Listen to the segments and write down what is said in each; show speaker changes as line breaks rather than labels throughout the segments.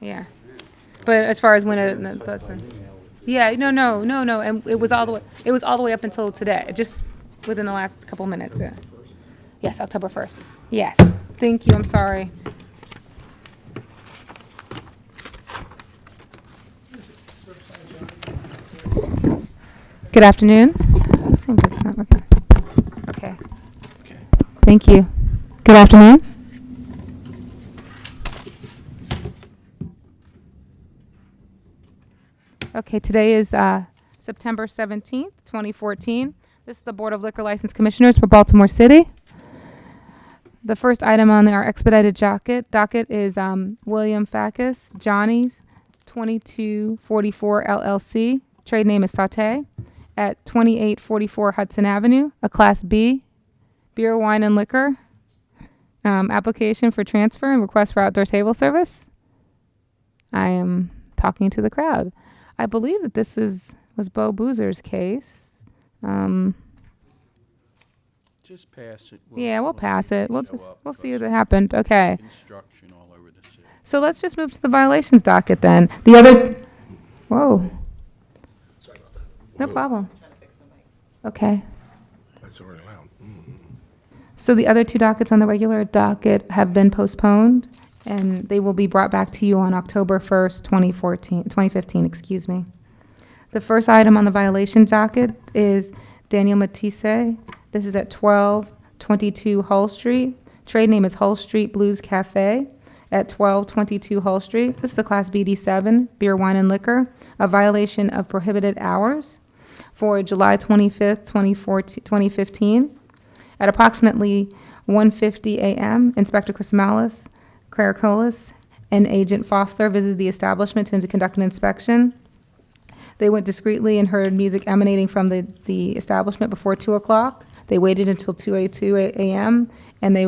Yeah. But as far as when it, yeah, no, and it was all the way up until today, just within the last couple minutes. Yeah. Yes, October 1st. Yes. Thank you. I'm sorry. Good afternoon. Seems like it's not working. Okay. Thank you. Good afternoon. Okay, today is September 17th, 2014. This is the Board of Liquor License Commissioners for Baltimore City. The first item on our expedited docket is William Fackus, Johnny's, 2244 LLC. Trade name is Sauté, at 2844 Hudson Avenue, a Class B beer, wine, and liquor. Application for transfer and request for outdoor table service. I am talking to the crowd. I believe that this was Bo Boozer's case.
Just pass it.
Yeah, we'll pass it. We'll see what
because
happened. Okay.
Construction all over the city.
So let's just move to the violations docket then. The other, whoa,
Sorry about that.
no problem. Okay.
That's already loud.
So the other two dockets on the regular docket have been postponed, and they will be brought back to you on October 1st, 2015, excuse me. The first item on the violation docket is Daniel Matisse. This is at 1222 Hull Street. Trade name is Hull Street Blues Cafe at 1222 Hull Street. This is a Class BD7, beer, wine, and liquor, a violation of prohibited hours for July 25th, 2015. At approximately 1:50 a.m., Inspector Chris Malice, Caracolis, and Agent Foster visited the establishment to conduct an inspection. They went discreetly and heard music emanating from the establishment before 2 o'clock. They waited until 2:02 a.m., and they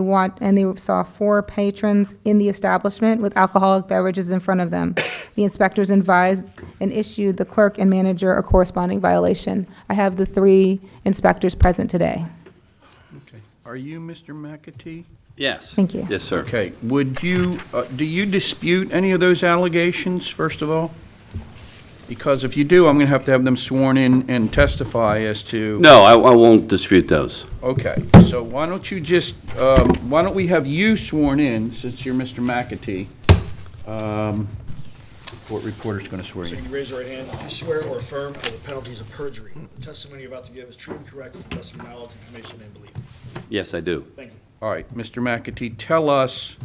saw 4 patrons in the establishment with alcoholic beverages in front of them. The inspectors advised and issued the clerk and manager a corresponding violation. I have the 3 inspectors present today.
Okay. Are you Mr. McAtee?
Yes.
Thank you.
Yes, sir.
Okay. Would you, do you dispute any of those allegations, first of all? Because if you do, I'm going to have them sworn in and testify as to...
No, I won't dispute those.
Okay. So why don't you just, why don't we have you sworn in, since you're Mr. McAtee? Court reporter's going to swear
So
you.
you can raise your right hand. Do you swear or affirm under the penalties of perjury the testimony you're about to give is true and correct with the best of your knowledge, information, and belief?
Yes, I do.
Thank you.
All right, Mr. McAtee, tell us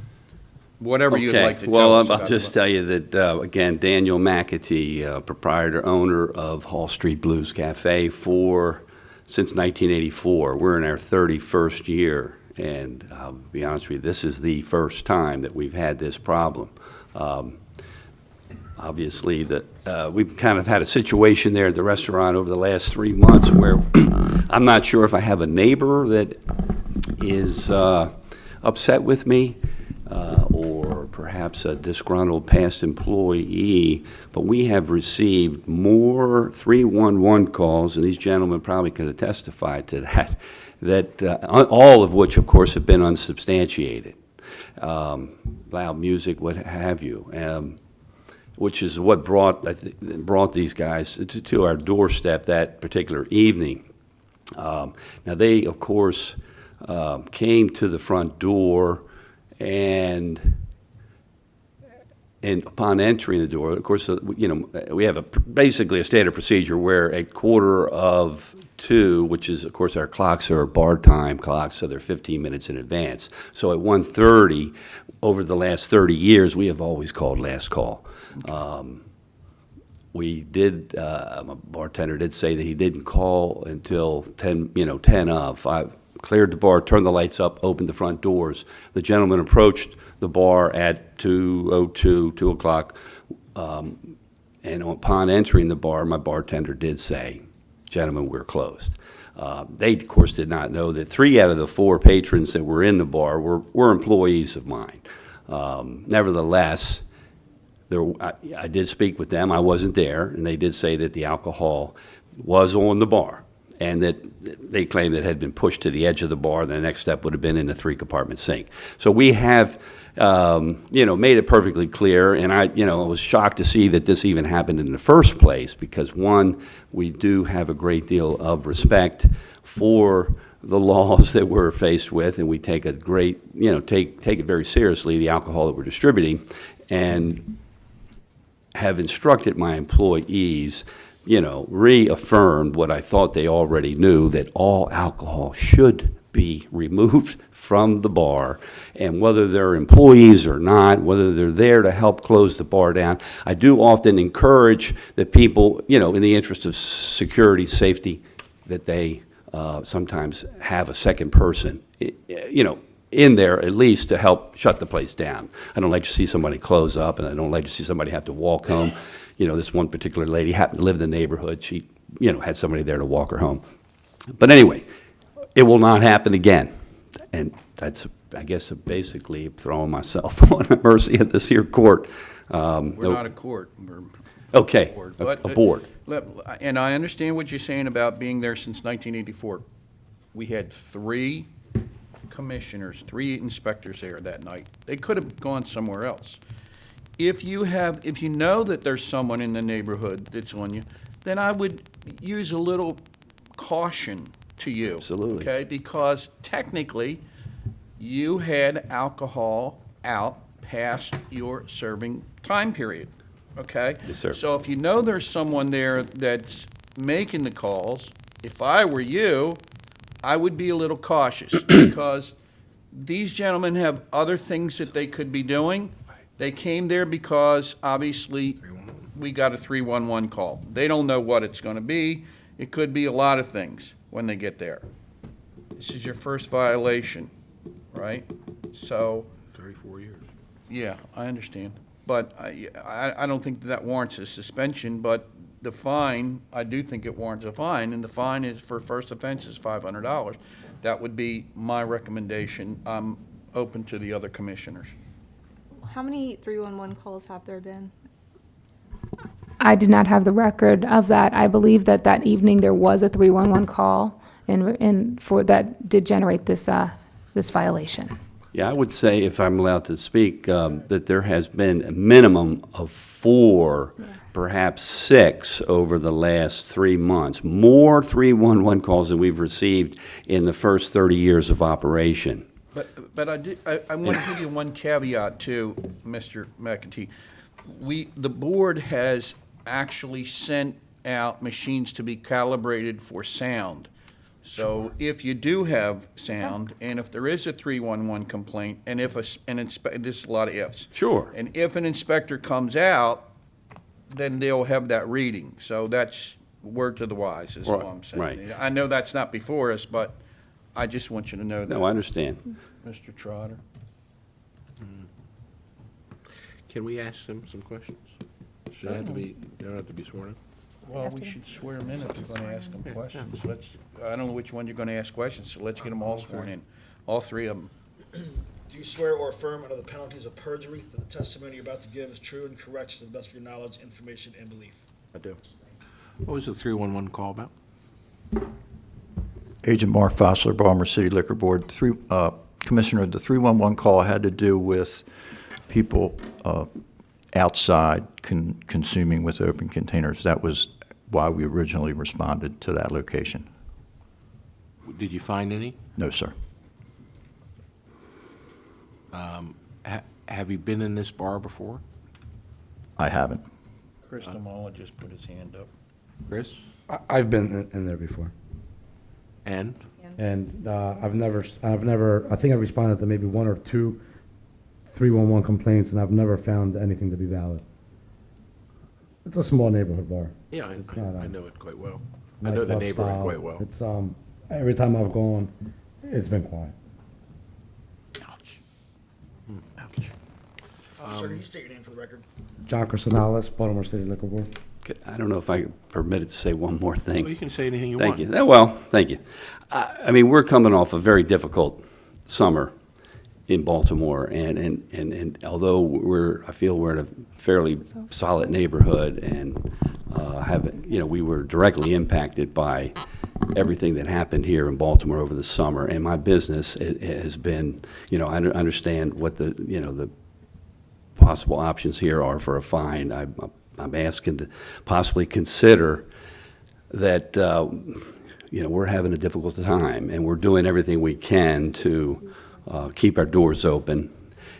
whatever you'd
Okay.
like to tell
Well,
us
I'll
about
just
the-
tell you that, again, Daniel McAtee, proprietor, owner of Hall Street Blues Cafe since 1984. We're in our 31st year, and I'll be honest with you, this is the first time that we've had this problem. Obviously, we've kind of had a situation there at the restaurant over the last 3 months where I'm not sure if I have a neighbor that is upset with me, or perhaps a disgruntled past employee, but we have received more 311 calls, and these gentlemen probably could have testified to that, all of which, of course, have been unsubstantiated. Loud music, what have you, which is what brought these guys to our doorstep that particular evening. Now, they, of course, came to the front door, and upon entering the door, of course, we have basically a standard procedure where at 1:45, which is, of course, our clocks are bar time clocks, so they're 15 minutes in advance. So at 1:30, over the last 30 years, we have always called last call. We did, my bartender did say that he didn't call until 10 of. I cleared the bar, turned the lights up, opened the front doors. The gentleman approached the bar at 2:02, 2 o'clock, and upon entering the bar, my bartender did say, "Gentlemen, we're closed." They, of course, did not know that 3 out of the 4 patrons that were in the bar were employees of mine. Nevertheless, I did speak with them. I wasn't there, and they did say that the alcohol was on the bar. and that they claim that it had been pushed to the edge of the bar. The next step would have been in a 3-compartment sink. So we have, made it perfectly clear, and I was shocked to see that this even happened in the first place, because one, we do have a great deal of respect for the laws that we're faced with, and we take a great, take it very seriously, the alcohol that we're distributing, and have instructed my employees, reaffirmed what I thought they already knew, that all alcohol should be removed from the bar, and whether they're employees or not, whether they're there to help close the bar down. I do often encourage that people, in the interest of security, safety, that they sometimes have a second person, in there at least to help shut the place down. I don't like to see somebody close up, and I don't like to see somebody have to walk home. This one particular lady happened to live in the neighborhood. She, had somebody there to walk her home. But anyway, it will not happen again. And that's, I guess, basically throwing myself on the mercy of this here court.
We're not a court. We're
Okay,
board.
a board.
And I understand what you're saying about being there since 1984. We had 3 commissioners, 3 inspectors there that night. They could have gone somewhere else. If you know that there's someone in the neighborhood that's on you, then I would use a little caution to you.
Absolutely.
Okay, because technically, you had alcohol out past your serving time period, okay?
Yes, sir.
So if you know there's someone there that's making the calls, if I were you, I would be a little cautious, because these gentlemen have other things that they could be doing. They came there because, obviously, we got a 311 call. They don't know what it's going to be. It could be a lot of things when they get there. This is your first violation, right? So,
34 years.
yeah, I understand. But I don't think that warrants a suspension, but the fine, I do think it warrants a fine, and the fine is, for first offense, is $500. That would be my recommendation. I'm open to the other commissioners.
How many 311 calls have there been?
I do not have the record of that. I believe that that evening there was a 311 call, and for that did generate this violation.
Yeah, I would say, if I'm allowed to speak, that there has been a minimum of 4, perhaps 6 over the last 3 months. More 311 calls than we've received in the first 30 years of operation.
But I want to give you one caveat too, Mr. McEntee. The board has actually sent out machines to be calibrated for sound. So if you do have sound, and if there is a 311 complaint, and if this is a lot of ifs.
Sure.
And if an inspector comes out, then they'll have that reading. So that's word to the wise, is all I'm saying.
Right.
I know that's not before us, but I just want you to know that.
No, I understand.
Mr. Trotter?
Can we ask them some questions? Should they have to be, they don't have to be sworn in?
Well, we should swear them in if you're going to ask them questions. I don't know which one you're going to ask questions, so let's get them all sworn in, all 3 of them.
Do you swear or affirm under the penalties of perjury that the testimony you're about to give is true and correct to the best of your knowledge, information, and belief?
I do.
What was the 311 call about?
Agent Mark Fossler, Baltimore City Liquor Board. Commissioner, the 311 call had to do with people outside consuming with open containers. That was why we originally responded to that location.
Did you find any?
No, sir.
Have you been in this bar before?
I haven't.
Chris Damala just put his hand up.
Chris?
I've been in there before,
And?
and I've never, I think I responded to maybe 1 or 2 311 complaints, and I've never found anything to be valid. It's a small neighborhood bar.
Yeah,
It's not,
I know it quite well. I know the
nightclub
neighborhood
style.
quite well.
It's, every time I've gone, it's been quiet.
Ouch.
Sir, can you state your name for the record?
John Cristinales, Baltimore City Liquor Board.
I don't know if I'm permitted to say one more thing.
Well, you can say anything you
Thank
want.
you. Well, thank you. I mean, we're coming off a very difficult summer in Baltimore, and although I feel we're in a fairly solid neighborhood, and we were directly impacted by, everything that happened here in Baltimore over the summer, and my business has been, I understand what the possible options here are for a fine. I'm asking to possibly consider that, we're having a difficult time, and we're doing everything we can to keep our doors open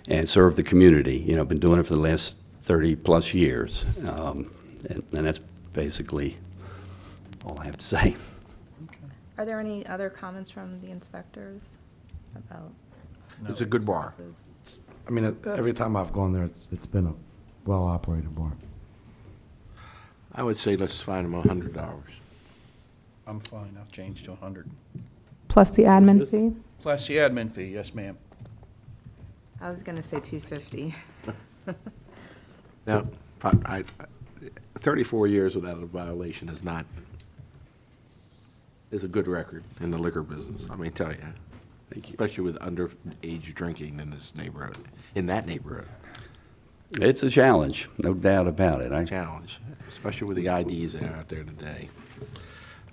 and serve the community. I've been doing it for the last 30-plus years, and that's basically all I have to say.
Are there any other comments from the inspectors about?
It's a good bar.
responses?
I mean, every time I've gone there, it's been a well-operated bar.
I would say let's fine them $100.
I'm fine, I'll change to 100.
Plus the admin fee?
Plus the admin fee, yes, ma'am.
I was going to say 250.
Now, 34 years without a violation is a good record in the liquor business, let me tell you.
Thank you.
Especially with underage drinking in this neighborhood, in that neighborhood.
It's a challenge, no doubt about it.
Challenge, especially with the IDs that are out there today.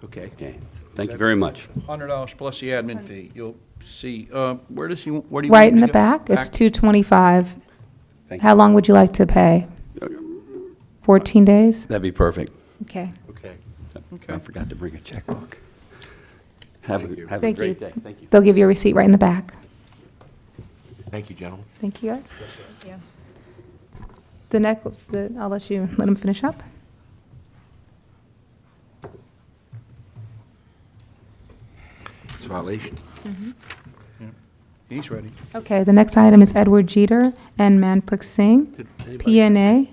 Okay.
Okay, thank you very much.
$100 plus the admin fee. You'll see, where do you want
Right in
me
the
to go?
back, it's $225.
Thank
How long would you like to pay? 14 days?
That'd be perfect.
Okay.
Okay.
Okay.
I forgot to bring a checkbook. Have
Thank you.
a
Thank
great
you.
day. Thank you.
They'll give you a receipt right in the back.
Thank you, gentlemen.
Thank you, guys.
Thank you.
The next, I'll let him finish up.
It's a violation.
He's ready.
Okay, the next item is Edward Jeter and Manpreet Singh,
Did anybody-
PNA.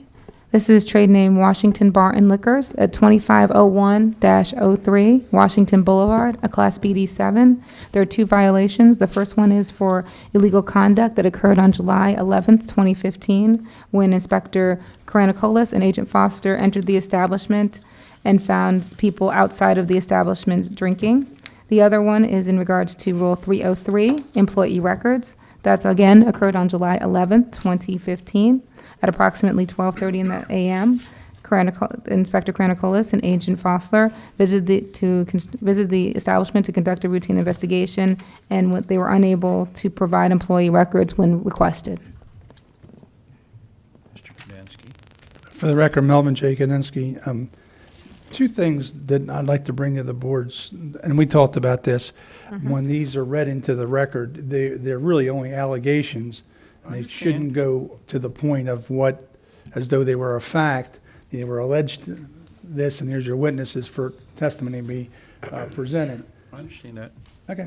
This is trade name Washington Bar and Liquors at 2501-03 Washington Boulevard, a Class BD7. There are two violations. The first one is for illegal conduct that occurred on July 11th, 2015, when Inspector Karanakolis and Agent Foster entered the establishment and found people outside of the establishment drinking. The other one is in regards to Rule 303, employee records. That's again occurred on July 11th, 2015, at approximately 12:30 in the a.m. Inspector Karanakolis and Agent Foster visited the establishment to conduct a routine investigation, and they were unable to provide employee records when requested.
Mr. Kudensky.
For the record, Melvin J. Kaninsky. Two things that I'd like to bring to the boards, and we talked about this, when these are read into the record, they're really only allegations.
I
They
understand.
shouldn't go to the point of what, as though they were a fact. They were alleged this, and here's your witnesses for testimony to be presented.
I understand that.
Okay.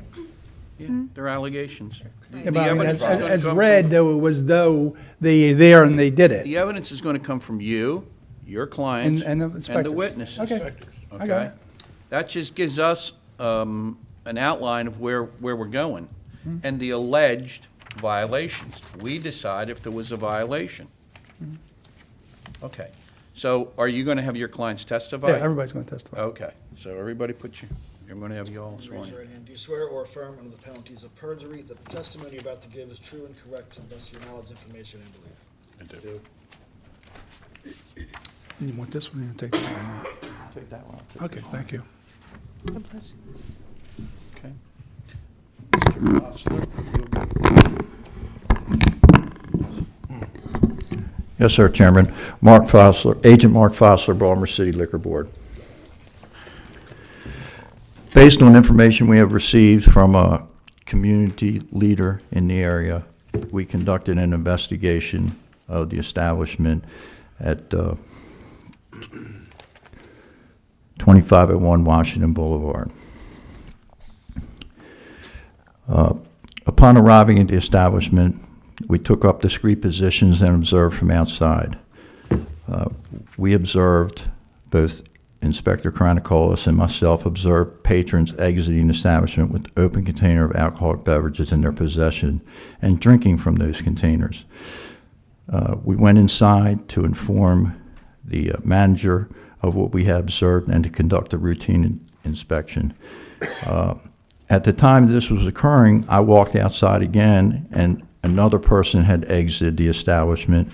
Yeah, they're allegations.
Yeah,
The
but I mean,
evidence is gonna
as
come
read,
from-
though, it was though they there and they did it.
The evidence is going to come from you, your clients,
And the
and the
inspectors.
witnesses.
Okay. I got
Okay?
it.
That just gives us an outline of where we're going, and the alleged violations. We decide if there was a violation. Okay. So are you going to have your clients testify?
Yeah, everybody's going to testify.
Okay. So everybody I'm going to have you all sworn
Raise
in.
your right hand. Do you swear or affirm under the penalties of perjury that the testimony you're about to give is true and correct to the best of your knowledge, information, and belief?
I do.
You want this one or you take that one?
Take that one.
Okay, thank you.
Okay. Mr. Osler,
Yes, sir, Chairman. Mark Fosler, Agent Mark Fosler, Baltimore City Liquor Board. Based on information we have received from a community leader in the area, we conducted an investigation of the establishment at 2501 Washington Boulevard. Upon arriving at the establishment, we took up discrete positions and observed from outside. We observed, both Inspector Karanakolis and myself observed patrons exiting the establishment with open container of alcoholic beverages in their possession and drinking from those containers. We went inside to inform the manager of what we had observed and to conduct a routine inspection. At the time this was occurring, I walked outside again, and another person had exited the establishment,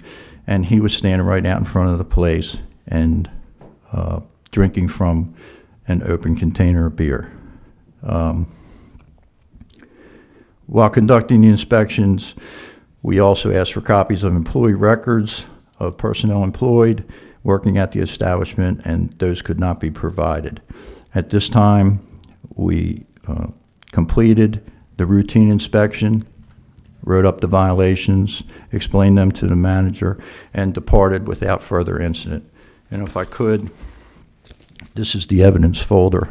and he was standing right out in front of the place and drinking from an open container of beer. While conducting the inspections, we also asked for copies of employee records of personnel employed working at the establishment, and those could not be provided. At this time, we completed the routine inspection, wrote up the violations, explained them to the manager, and departed without further incident. And if I could, this is the evidence folder.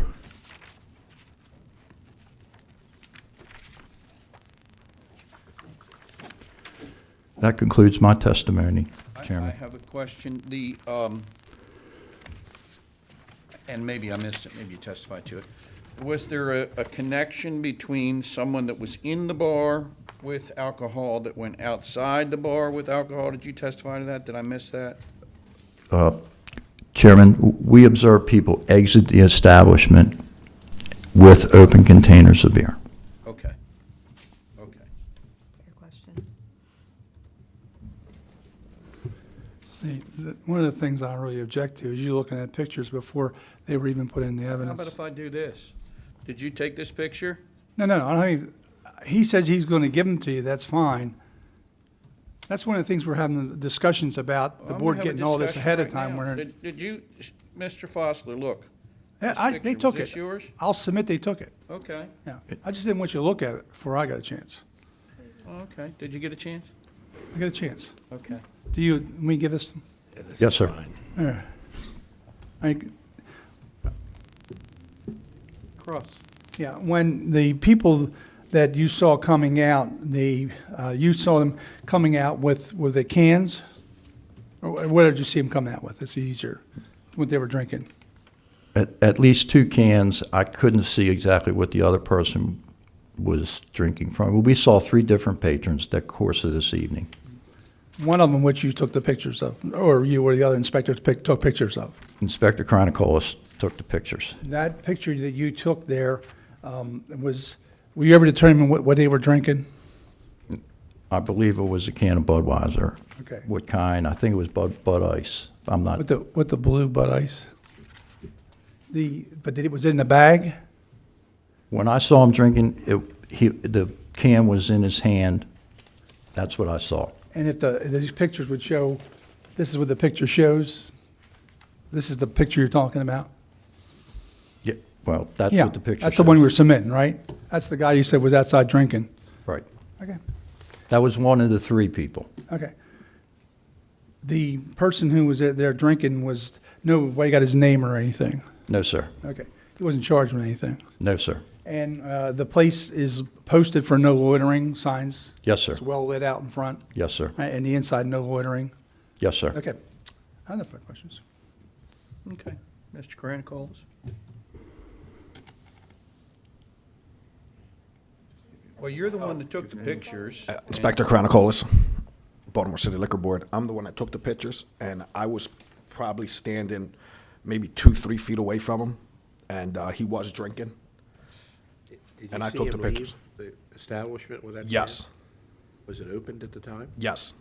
That concludes my testimony,
I
Chairman.
have a question. And maybe I missed it, maybe you testified to it. Was there a connection between someone that was in the bar with alcohol that went outside the bar with alcohol? Did you testify to that? Did I miss that?
Chairman, we observed people exit the establishment with open containers of beer.
Okay. Okay.
Fair question.
See, one of the things I really object to is you looking at pictures before they were even put in the
How
evidence.
about if I do this? Did you take this picture?
No, I don't have any, he says he's going to give them to you, that's fine. That's one of the things we're having discussions about, the
I'm
board
gonna have a
getting all this
discussion
ahead of
right
time.
now.
Where
Did you, Mr. Fosler, look?
Yeah,
this
they
picture,
took
was this
it.
yours?
I'll submit they took it.
Okay.
Yeah, I just didn't want you to look at it before I got a chance.
Okay. Did you get a chance?
I got a chance.
Okay.
Do you, let me give this,
Yes, sir.
all right.
Cross.
Yeah, when the people that you saw coming out, you saw them coming out with the cans? Or what did you see them coming out with? It's easier, what they were drinking.
At least 2 cans. I couldn't see exactly what the other person was drinking from. We saw 3 different patrons that course of this evening.
One of them which you took the pictures of, or you or the other inspectors took pictures of.
Inspector Chronicolis took the pictures.
That picture that you took there were you ever determine what they were drinking?
I believe it was a can of Budweiser.
Okay.
What kind? I think it was Bud Ice. I'm not,
With the blue Bud Ice? Was it in a bag?
when I saw him drinking, the can was in his hand. That's what I saw.
And if these pictures would show, this is what the picture shows? This is the picture you're talking about?
Yeah, well, that's
Yeah,
what the picture
that's the one
shows.
we were submitting, right? That's the guy you said was outside drinking.
Right.
Okay,
That was one of the 3 people.
okay. The person who was there drinking nobody got his name or anything?
No, sir.
Okay. He wasn't charged with anything?
No, sir.
And the place is posted for no loitering signs?
Yes, sir.
It's well lit out in front,
Yes, sir.
right, and the inside, no loitering?
Yes, sir.
Okay. I have no further questions.
Okay. Mr. Chronicolis? Well, you're the one that took the pictures.
Inspector Chronicolis, Baltimore City Liquor Board. I'm the one that took the pictures, and I was probably standing maybe 2-3 feet away from him, and he was drinking.
Did
And
you
I
see
took the
him leave
pictures.
the establishment with that can?
Yes,
Was it opened at the time?
yes.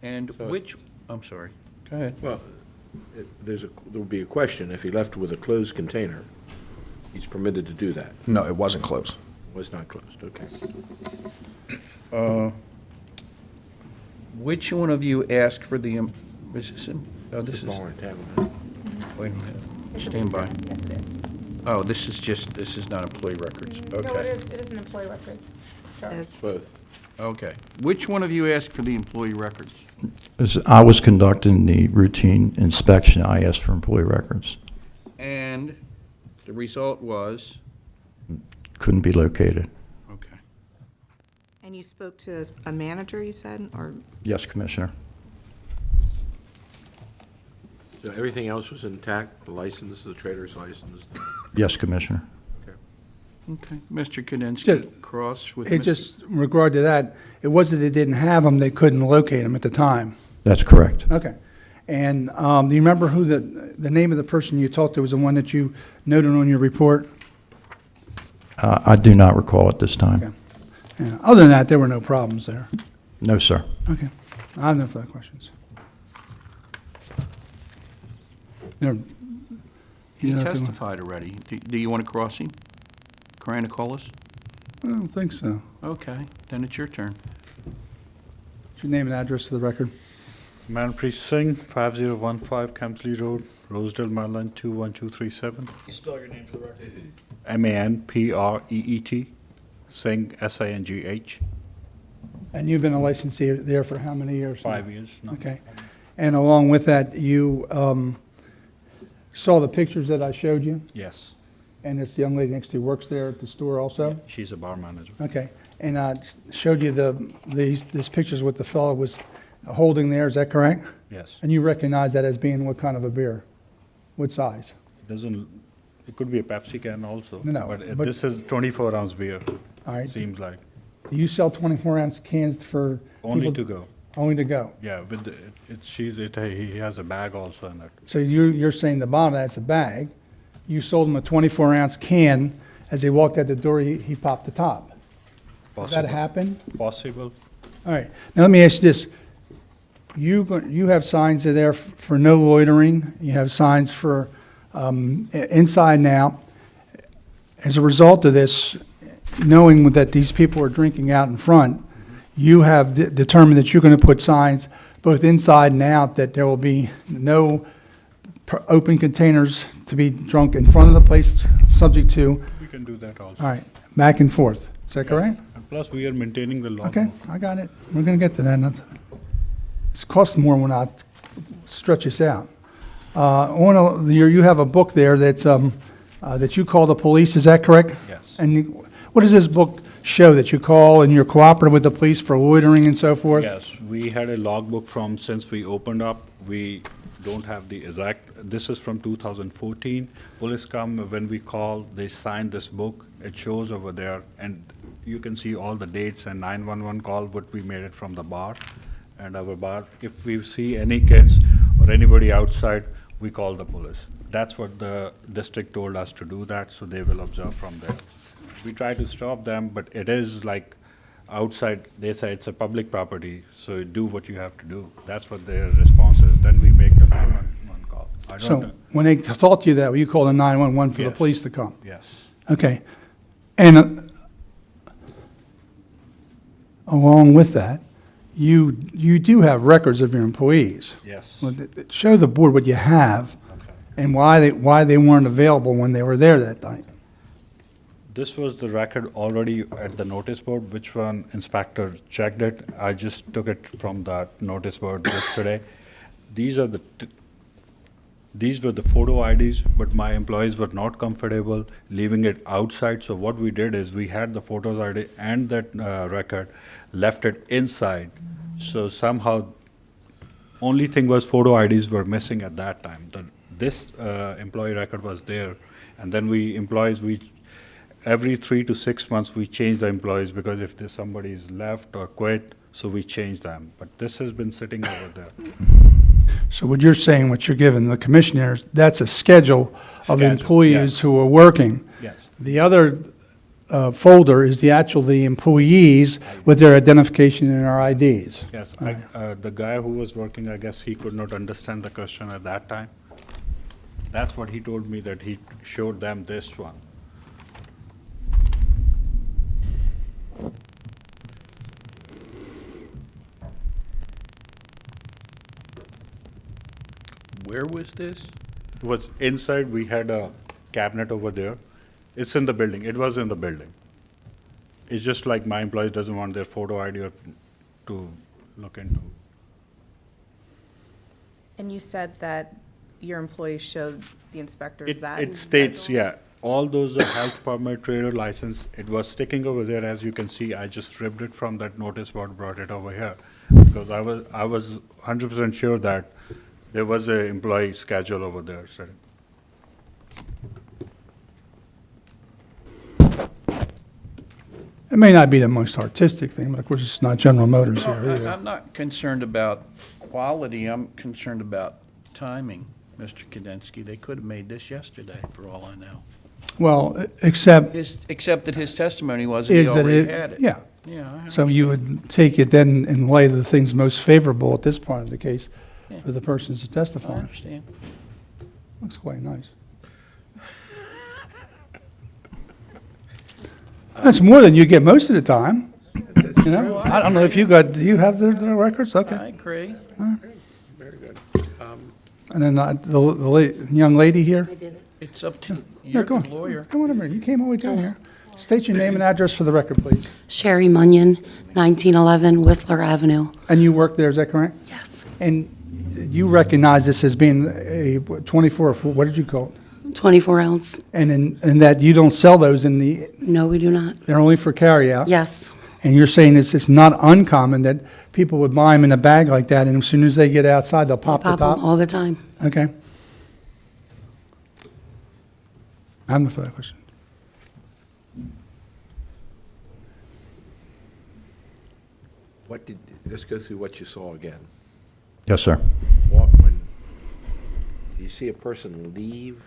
And which, I'm sorry. Go ahead.
Well, there would be a question, if he left with a closed container, he's permitted to do that.
No, it wasn't closed.
Was not closed, okay.
Which one of you asked for the, is this him? Oh, this is,
Bar and tavern.
wait a minute. Stand by.
Yes, it is.
Oh, this is not employee records.
No,
Okay.
it is an employee records.
Yes.
Both.
Okay. Which one of you asked for the employee records?
As I was conducting the routine inspection, I asked for employee records.
And the result was?
Couldn't be located.
Okay.
And you spoke to a manager, you said, or?
Yes, Commissioner.
So everything else was intact, the license, the trader's license?
Yes, Commissioner.
Okay. Mr. Kudinski,
Just-
cross with
It
Mr.
just, in regard to that, it wasn't they didn't have them, they couldn't locate them at the time.
That's correct.
Okay. And do you remember who the name of the person you talked to was the one that you noted on your report?
I do not recall at this time.
Okay. Yeah. Other than that, there were no problems there.
No, sir.
Okay. I have no further questions. There-
He
You know if they want-
testified already. Do you want to cross him? Karanakolas?
I don't think so.
Okay, then it's your turn.
What's your name and address to the record?
Manpreet Singh, 5015 Kemsley Road, Rosedale, Maryland, 21237.
You spell your name for the record.
Manpreet, Singh, Singh.
And you've been a licensee there for how many years? now?
5 years now.
Okay. And along with that, you saw the pictures that I showed you?
Yes,
And this young lady next to you works there at the store also?
she's a bar manager.
Okay. And I showed you these pictures what the fellow was holding there, is that correct?
Yes.
And you recognize that as being what kind of a beer? What size?
It could be a Pepsi can also.
No,
But
but-
this is 24-ounce beer,
All right.
seems like.
Do you sell 24-ounce cans for
Only
people-
to go.
Only to go?
Yeah, with he has a bag also in it.
So you're saying the bottom of that's a bag. You sold him a 24-ounce can. As he walked out the door, he popped the top. Does that
Possible.
happen?
Possible.
All right. Now, let me ask you this. You have signs there for no loitering. You have signs for inside and out. As a result of this, knowing that these people are drinking out in front, you have determined that you're going to put signs both inside and out that there will be no open containers to be drunk in front of the place, subject to,
We can do that also.
all right, back and forth. Is that correct?
And plus, we are maintaining the law.
Okay, I got it. We're going to get to that. It's cost more when I stretch this out. You have a book there that's, that you call the police, is that correct?
Yes.
And what does this book show, that you call and you're cooperative with the police for loitering and so forth?
Yes, we had a logbook from since we opened up. We don't have the exact, this is from 2014. Police come, when we call, they sign this book. It shows over there, and you can see all the dates and 911 call, what we made it from the bar and our bar. If we see any kids or anybody outside, we call the police. That's what the district told us to do that, so they will observe from there. We try to stop them, but it is like outside, they say it's a public property, so do what you have to do. That's what their response is. Then we make the 911 call. I don't
So
know.
when they talk to you that way, you call the 911 for the
Yes.
police to come?
Yes,
Okay. And along with that, you do have records of your employees.
yes.
Well, show the board what you have
Okay.
and why they weren't available when they were there that night.
This was the record already at the notice board, which one inspector checked it. I just took it from that notice board yesterday. These were the photo IDs, but my employees were not comfortable leaving it outside. So what we did is we had the photos ID and that record, left it inside. So somehow, only thing was photo IDs were missing at that time. This employee record was there, and then every 3 to 6 months, we change the employees, because if there's somebody's left or quit, so we change them. But this has been sitting over there.
So what you're saying, what you're giving the commissioners, that's a schedule of
Schedule,
employees
yes.
who are working.
Yes.
The other folder is the employees with their identification and their IDs.
Yes, the guy who was working, I guess he could not understand the question at that time. That's what he told me, that he showed them this one.
Where was this?
It was inside, we had a cabinet over there. It's in the building, it was in the building. It's just like my employee doesn't want their photo ID to look into.
And you said that your employees showed the inspectors that?
It states, yeah, all those are health permit, trader license. It was sticking over there, as you can see. I just stripped it from that notice board, brought it over here. Because I was 100% sure that there was a employee schedule over there sitting.
It may not be the most artistic thing, but of course, it's not General Motors here either.
I'm not concerned about quality, I'm concerned about timing, Mr. Kadensky. They could have made this yesterday, for all I know.
Well, except
Except that his testimony was that he
is that
already had it.
yeah.
Yeah, I
So you would take it then in light of the things most favorable at this point of the case
Yeah.
for the persons
I
testifying.
understand.
Looks quite nice. That's more than you get most of the time. You know, I don't know if do you have their records?
I
Okay.
agree.
Very good.
And then young lady here?
It's up to,
Yeah,
you're
go
the
on.
lawyer.
Come on over. You came all the way down here. State your name and address for the record, please.
Sherry Munyon, 1911 Whistler Avenue.
And you work there, is that correct?
Yes.
And you recognize this as being a 24, what did you call it?
24 ounce.
And that you don't sell those
No, we do not.
they're only for carryout?
Yes.
And you're saying it's not uncommon that people would buy them in a bag like that, and as soon as they get outside, they'll pop the
Pop
top?
them all the time.
Okay. I have no further question.
Let's go through what you saw again.
Yes, sir.
Do you see a person leave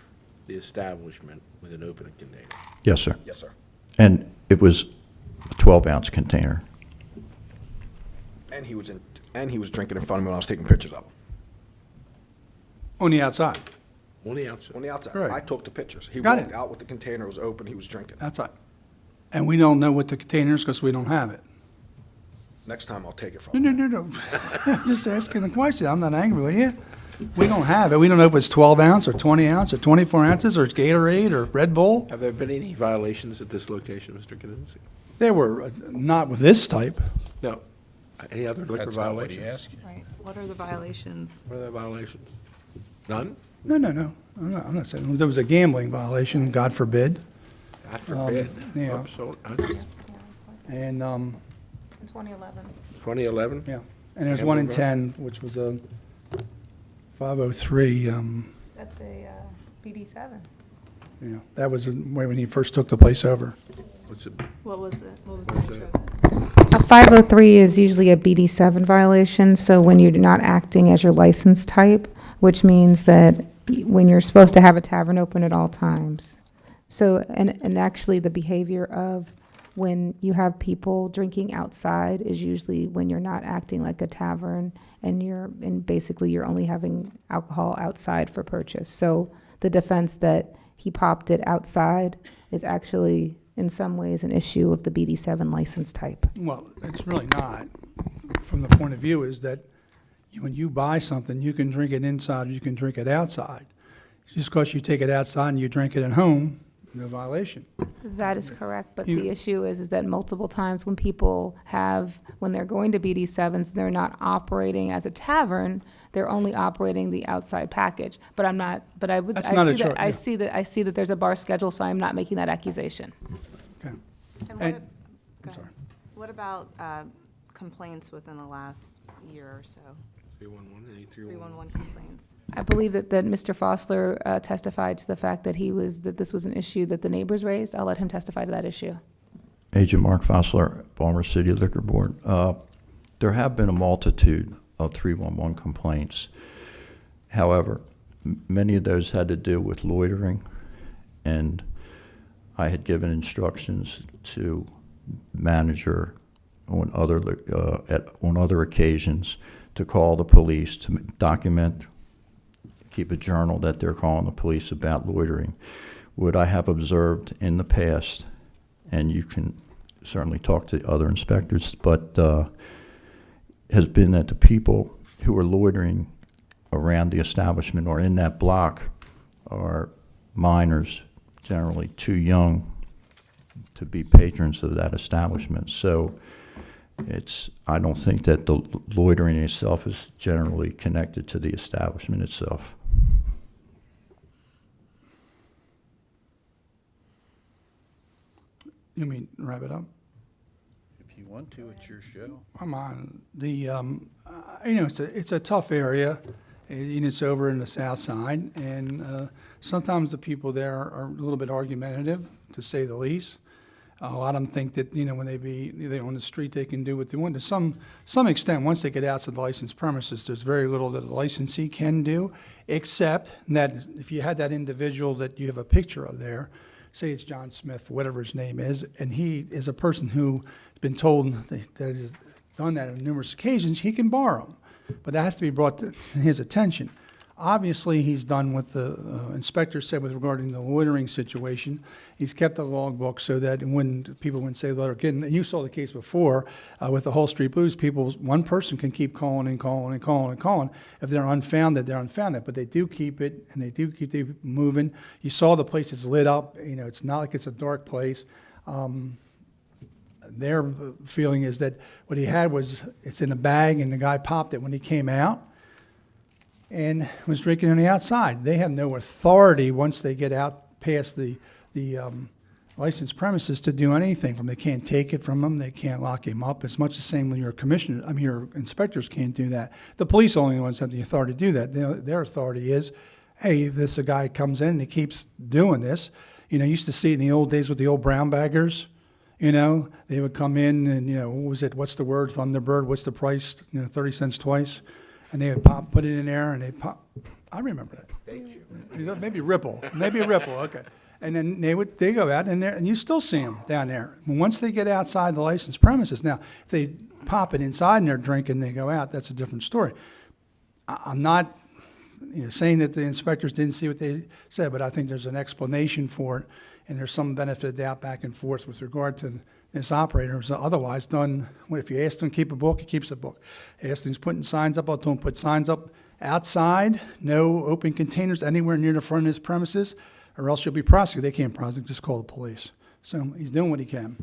the establishment with an open container?
Yes, sir.
Yes, sir.
And it was a 12-ounce container.
And he was drinking in front of me when I was taking pictures of him.
On the outside?
On the outside?
On the outside.
Right.
I took the pictures. He
Got
walked
it.
out with the container, it was open, he was drinking.
Outside. And we don't know what the container is because we don't have it?
Next time I'll take it from
No,
him.
no, no, no. I'm just asking the question. I'm not angry with you. We don't have it. We don't know if it's 12 ounce or 20 ounce or 24 ounces or it's Gatorade or Red Bull.
Have there been any violations at this location, Mr. Kaninsky?
They were not with this type.
No. Any other liquor
That's not what he
violations?
asked you.
Right. What are the violations?
What are the violations? None?
No, no, no. I'm not saying, there was a gambling violation, God forbid.
God forbid.
yeah.
Oops, so-
And,
In 2011.
2011?
yeah. And there's one in
Gambling
10, which was a 503,
That's a BD7.
that was when he first took the place over.
What's it?
What was it? What was the nature of it?
A 503 is usually a BD7 violation, so when you're not acting as your license type, which means that when you're supposed to have a tavern open at all times. So, and actually the behavior of when you have people drinking outside is usually when you're not acting like a tavern and basically you're only having alcohol outside for purchase. So the defense that he popped it outside is actually in some ways an issue of the BD7 license type.
Well, it's really not. From the point of view is that when you buy something, you can drink it inside or you can drink it outside. Just because you take it outside and you drink it at home, no violation.
That is correct, but
You-
the issue is that multiple times when people when they're going to BD7s, they're not operating as a tavern, they're only operating the outside package. But I'm not, but I would,
That's not a
I see
char-
that, I
yeah.
see that there's a bar schedule, so I'm not making that accusation.
Okay.
And
And-
go ahead.
sorry.
What about complaints within the last year or so?
311, any 311?
311 complaints.
I believe that Mr. Fossler testified to the fact that that this was an issue that the neighbors raised. I'll let him testify to that issue.
Agent Mark Fossler, Balmer City Liquor Board. There have been a multitude of 311 complaints. However, many of those had to do with loitering, and I had given instructions to manager on other occasions to call the police, to document, keep a journal that they're calling the police about loitering. What I have observed in the past, and you can certainly talk to other inspectors, but has been that the people who are loitering around the establishment or in that block are minors, generally too young to be patrons of that establishment. So I don't think that the loitering itself is generally connected to the establishment itself.
You mean, wrap it up?
If you want to, it's your show.
Come on. It's a tough area, and it's over in the south side, and sometimes the people there are a little bit argumentative, to say the least. A lot of them think that, when they're on the street, they can do what they want. To some extent, once they get outside the licensed premises, there's very little that the licensee can do, except that if you had that individual that you have a picture of there, say it's John Smith, whatever his name is, and he is a person who's been told that has done that on numerous occasions, he can borrow them. But that has to be brought to his attention. Obviously, he's done what the inspector said with regarding the loitering situation. He's kept a logbook so that when people wouldn't say they're getting, and you saw the case before with the Whole Street Blues, one person can keep calling and calling and calling and calling. If they're unfounded, they're unfounded, but they do keep it, and they do keep it moving. You saw the place is lit up. You know, it's not like it's a dark place. Their feeling is that what he had was, it's in a bag, and the guy popped it when he came out and was drinking on the outside. They have no authority once they get out past the licensed premises to do anything from. They can't take it from them. They can't lock him up. It's much the same when your your inspectors can't do that. The police only ones have the authority to do that. Their authority is, hey, if this a guy comes in and he keeps doing this. You know, you used to see it in the old days with the old brown baggers. You know, they would come in and, you know, what was it? What's the word? Thunderbird. What's the price? You know, 30 cents twice. And they would put it in there, and they pop. I remember that. Maybe Ripple. Okay. And then they go out in there, and you still see them down there. Once they get outside the licensed premises, now if they pop it inside and they're drinking, they go out. That's a different story. I'm not, saying that the inspectors didn't see what they said, but I think there's an explanation for it, and there's some benefit of doubt back and forth with regard to this operator. So otherwise done, if you ask them to keep a book, he keeps a book. Ask them he's putting signs up, I'll tell him put signs up outside, no open containers anywhere near the front of his premises, or else you'll be prosecuted. They can't prosecute, just call the police. So he's doing what he can.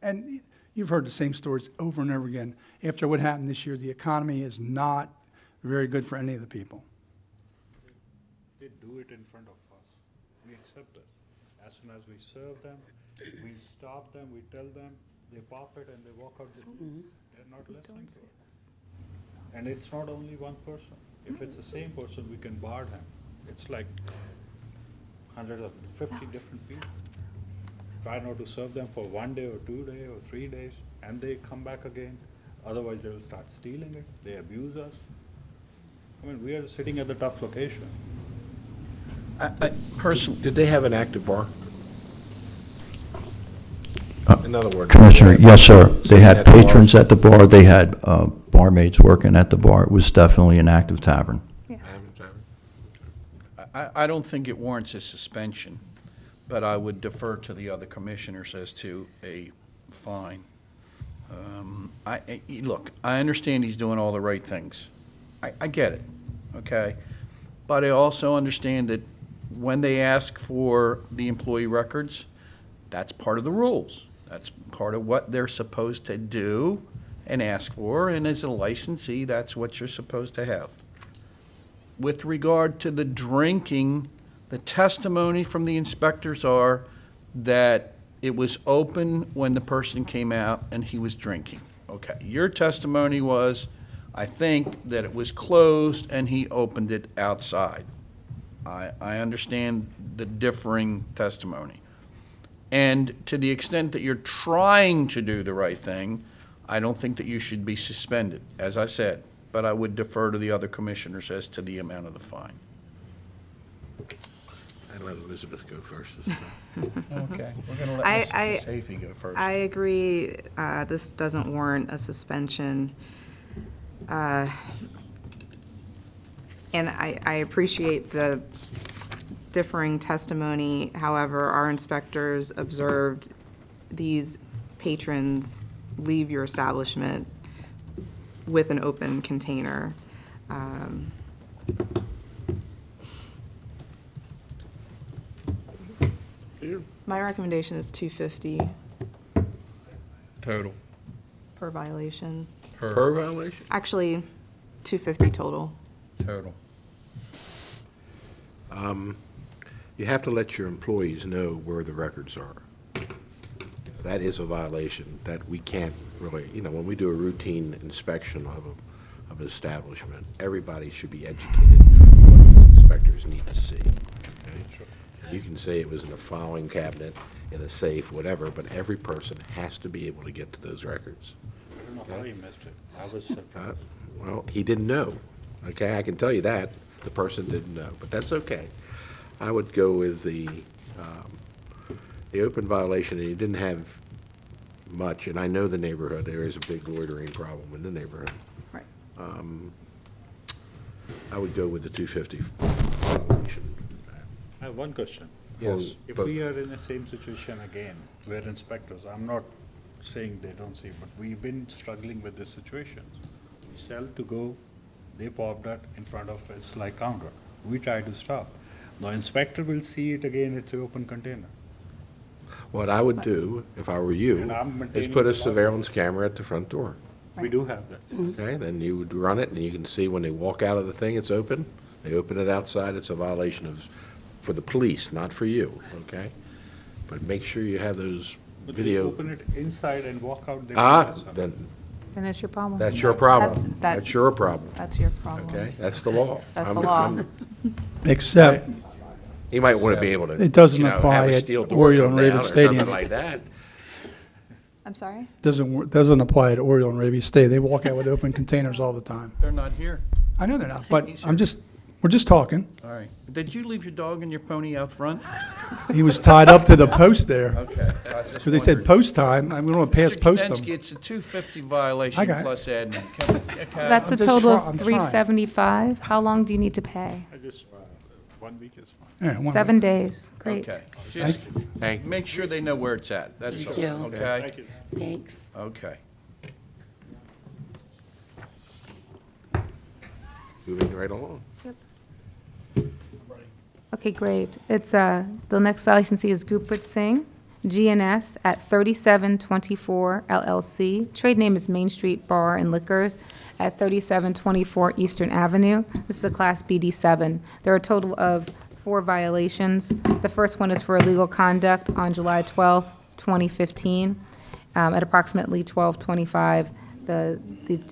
And you've heard the same stories over and over again. After what happened this year, the economy is not very good for any of the people.
They do it in front of us. We accept it. As soon as we serve them, we stop them, we tell them, they pop it and they walk out. They're not listening to it. And it's not only one person. If it's the same person, we can bar them. It's like 150 different people. Try not to serve them for 1 day or 2 days or 3 days, and they come back again. Otherwise, they will start stealing it. They abuse us. I mean, we are sitting at the tough location.
I personally,
Did they have an active bar? In other words.
Commissioner, yes, sir. They had
At the bar.
patrons at the bar. They had barmaids working at the bar. It was definitely an active tavern.
I don't think it warrants a suspension, but I would defer to the other commissioners as to a fine. Look, I understand he's doing all the right things. I get it, okay? But I also understand that when they ask for the employee records, that's part of the rules. That's part of what they're supposed to do and ask for, and as a licensee, that's what you're supposed to have. With regard to the drinking, the testimony from the inspectors are that it was open when the person came out and he was drinking. Okay, your testimony was, I think, that it was closed and he opened it outside. I understand the differing testimony. And to the extent that you're trying to do the right thing, I don't think that you should be suspended, as I said, but I would defer to the other commissioners as to the amount of the fine.
I'd let Elizabeth go first this time.
Okay, we're going to let Ms. Hafey go first.
I agree, this doesn't warrant a suspension. And I appreciate the differing testimony. However, our inspectors observed these patrons leave your establishment with an open container. My recommendation is $250
Total.
per violation.
Per violation?
Actually, $250 total.
Total.
You have to let your employees know where the records are. That is a violation that we can't really, when we do a routine inspection of an establishment, everybody should be educated on what inspectors need to see. Okay? You can say it was in a filing cabinet, in a safe, whatever, but every person has to be able to get to those records.
I don't know how he missed it. I was surprised.
Well, he didn't know. Okay, I can tell you that. The person didn't know, but that's okay. I would go with the open violation, and he didn't have much, and I know the neighborhood. There is a big loitering problem in the neighborhood.
Right.
I would go with the 250 violation.
I have one question.
Yes.
If
Both.
we are in the same situation again, where inspectors, I'm not saying they don't see, but we've been struggling with this situation. We sell to go, they pop that in front of us like counter. We try to stop. The inspector will see it again, it's an open container.
What I would do, if I were you,
And I'm
is
maintaining
put a
the law.
surveillance camera at the front door.
We do have that.
Okay, then you would run it, and you can see when they walk out of the thing, it's open. They open it outside, it's a violation of, for the police, not for you, okay? But make sure you have those
But they
video.
open it inside and walk out. they
Ah,
mess up.
then,
Then it's your problem.
that's your problem.
That's-
That's your problem,
That's your problem.
okay? That's the law.
That's the
I'm-
law.
I'm-
Except,
You might want to be able to,
It doesn't
you know,
apply
have a
at
steel door
Oriole
come
and Raven
down or
Stadium.
something like that.
I'm sorry?
doesn't apply at Oriole and Raby State. They walk out with open containers all the time.
They're not here.
I know they're not, but we're just talking.
All right. Did you leave your dog and your pony out front?
He was tied up to the post there.
Okay.
Because they said post time, I'm going to pass post
Mr. Kudensky,
them.
it's a 250
I
violation
got it.
plus admin. Can we- okay.
That's a
I'm just
total
try- I'm
of
trying.
$375. How long do you need to pay?
I just, 1 week is fine.
Yeah, one-
7 days. Great.
Okay. Just make sure they know where it's at. That's all,
you.
okay?
Thank you.
Thanks.
Okay.
Moving right along.
Okay, great. It's, the next licensee is Gurpreet Singh, GNS at 3724 LLC. Trade name is Main Street Bar and Liquors at 3724 Eastern Avenue. This is a Class BD7. There are a total of 4 violations. The first one is for illegal conduct on July 12th, 2015. At approximately 12:25, the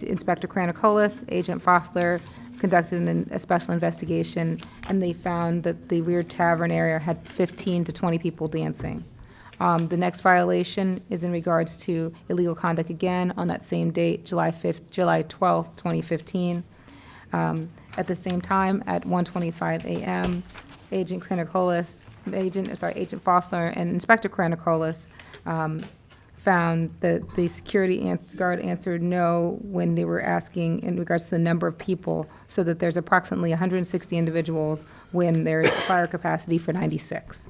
Inspector Kranicolas, Agent Fosler, conducted a special investigation, and they found that the Weird Tavern area had 15 to 20 people dancing. The next violation is in regards to illegal conduct again on that same date, July 12th, 2015. At the same time, at 1:25 a.m., Agent Fosler and Inspector Kranicolas found that the security guard answered no when they were asking in regards to the number of people, so that there's approximately 160 individuals when there is fire capacity for 96.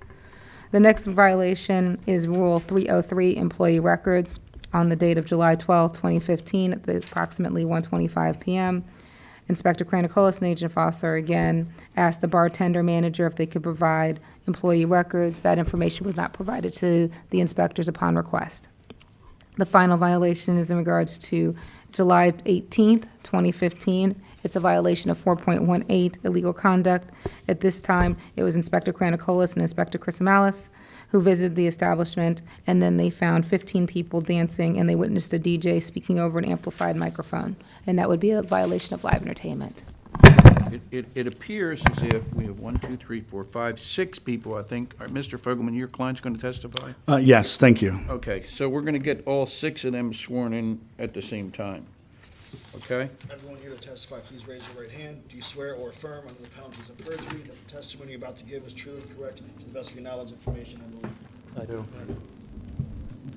The next violation is Rule 303, Employee Records, on the date of July 12, 2015, at approximately 1:25 p.m. Inspector Kranicolas and Agent Foster again asked the bartender manager if they could provide employee records. That information was not provided to the inspectors upon request. The final violation is in regards to July 18th, 2015. It's a violation of 4.18, illegal conduct. At this time, it was Inspector Kranicolas and Inspector Chrisomalis who visited the establishment, and then they found 15 people dancing, and they witnessed a DJ speaking over an amplified microphone. And that would be a violation of live entertainment.
It appears as if we have 1, 2, 3, 4, 5, 6 people, I think. All right, Mr. Fogelman, your client's going to testify?
Yes, thank you.
Okay, so we're going to get all 6 of them sworn in at the same time. Okay?
Everyone here to testify, please raise your right hand. Do you swear or affirm under the penalties of perjury that the testimony you're about to give is true and correct to the best of your knowledge, information, and belief?
I do.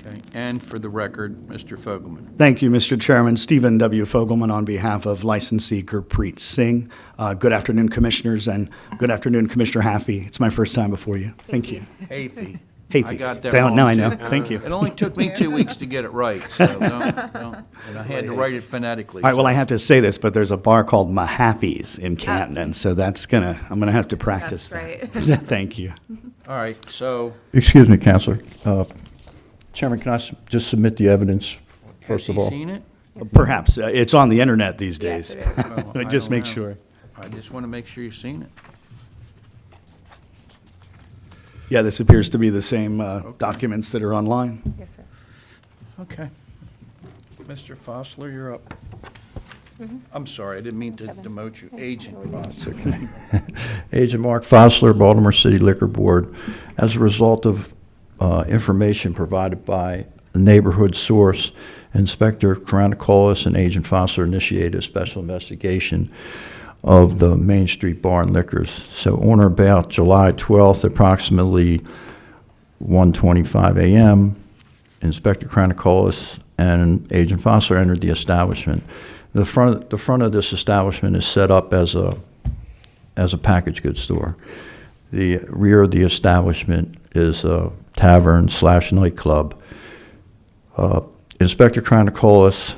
Okay, and for the record, Mr. Fogelman.
Thank you, Mr. Chairman. Stephen W. Fogelman on behalf of licensee Gurpreet Singh. Good afternoon, Commissioners, and good afternoon, Commissioner Haffey. It's my first time before you. Thank you.
Hafey.
Hafey.
I got that
Now-
wrong,
now I
too.
know. Thank you.
It only took me 2 weeks to get it right, so don't, and I had to write it phonetically.
All right, well, I have to say this, but there's a bar called Mahaffey's in Canton, and so I'm gonna have to practice
That's
that.
right.
Thank you.
All right, so
Excuse me, Counselor. Chairman, can I just submit the evidence,
has
first of
he
all?
seen it?
Perhaps. It's on the internet these
Yes,
days.
it is.
Well, I
Just
don't
make
know.
sure.
I just want to make sure you've seen it.
Yeah, this appears to be the same documents that are online.
Yes, sir.
Okay. Mr. Fosler, you're up. I'm sorry, I didn't mean to demote you. Agent Fosler.
Agent Mark Fosler, Baltimore City Liquor Board. As a result of information provided by a neighborhood source, Inspector Kranicolas and Agent Fosler initiated a special investigation of the Main Street Bar and Liquors. So on or about July 12th, approximately 1:25 a.m., Inspector Kranicolas and Agent Fosler entered the establishment. The front of this establishment is set up as a packaged goods store. The rear of the establishment is a tavern/nightclub. Inspector Chronocolis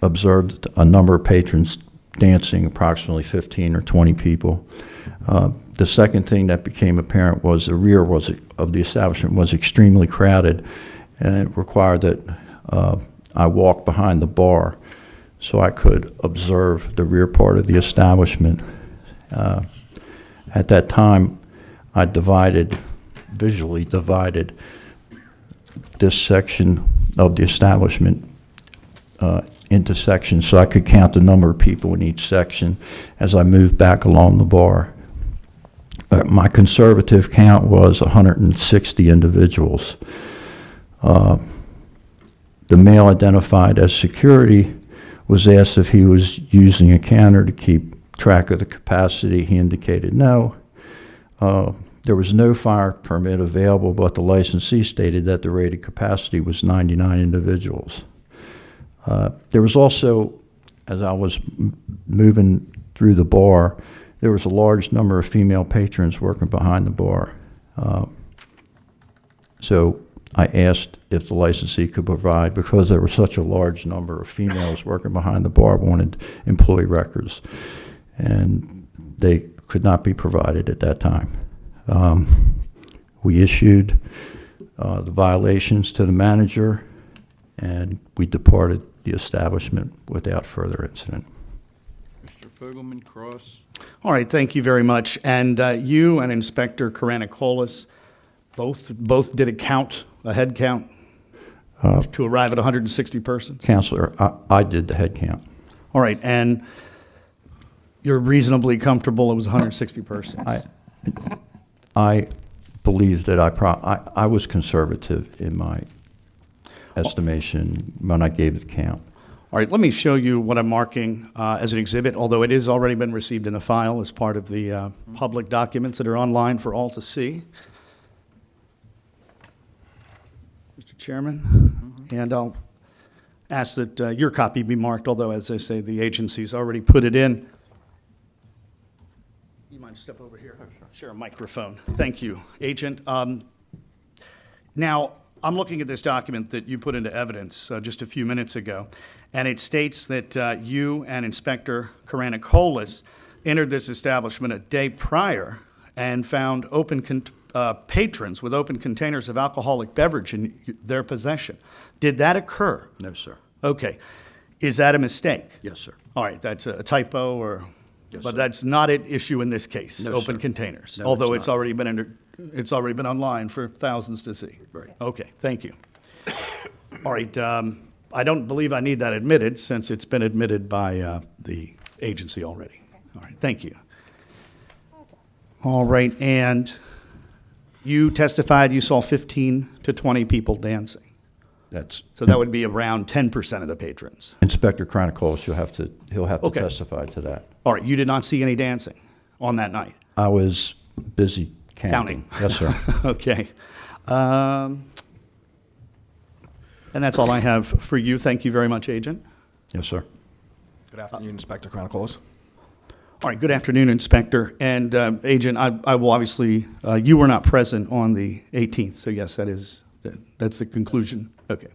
observed a number of patrons dancing, approximately 15 or 20 people. The second thing that became apparent was the rear of the establishment was extremely crowded, and it required that I walk behind the bar so I could observe the rear part of the establishment. At that time, I visually divided this section of the establishment into sections so I could count the number of people in each section as I moved back along the bar. My conservative count was 160 individuals. The male identified as security was asked if he was using a counter to keep track of the capacity. He indicated no. There was no fire permit available, but the licensee stated that the rated capacity was 99 individuals. There was also, as I was moving through the bar, there was a large number of female patrons working behind the bar. So I asked if the licensee could provide, because there was such a large number of females working behind the bar, wanted employee records. And they could not be provided at that time. We issued the violations to the manager, and we departed the establishment without further incident.
Mr. Fogelman, Cross.
All right, thank you very much. And you and Inspector Karanakolis both did a head count to arrive at 160 persons?
Counselor, I did the head count.
All right, and you're reasonably comfortable it was 160 persons?
I believe that I was conservative in my estimation when I gave the count.
All right, let me show you what I'm marking as an exhibit, although it has already been received in the file as part of the public documents that are online for all to see. Mr. Chairman, and I'll ask that your copy be marked, although, as I say, the agency's already put it in. You mind step over here? Share a microphone. Thank you, Agent. Now, I'm looking at this document that you put into evidence just a few minutes ago, and it states that you and Inspector Karanakolis entered this establishment a day prior and found patrons with open containers of alcoholic beverage in their possession. Did that occur?
No, sir.
Okay. Is that a mistake?
Yes, sir.
All right, that's a typo, or,
Yes,
but
sir.
that's not an issue in this case,
No,
open
sir.
containers,
No,
although
it's
it's
not.
already been online for thousands to see.
Right.
Okay, thank you. All right, I don't believe I need that admitted, since it's been admitted by the agency already. All right, thank you. All right, and you testified you saw 15 to 20 people dancing.
That's
So that would be around 10% of the patrons.
Inspector Chronocolis. He'll have to
Okay.
testify to that.
All right, you did not see any dancing on that night?
I was busy counting. Yes, sir.
Okay. And that's all I have for you. Thank you very much, Agent.
Yes, sir.
Good afternoon, Inspector Chronocolis.
All right, good afternoon, Inspector. And Agent, I will obviously, you were not present on the 18th, so yes, that's the conclusion. Okay.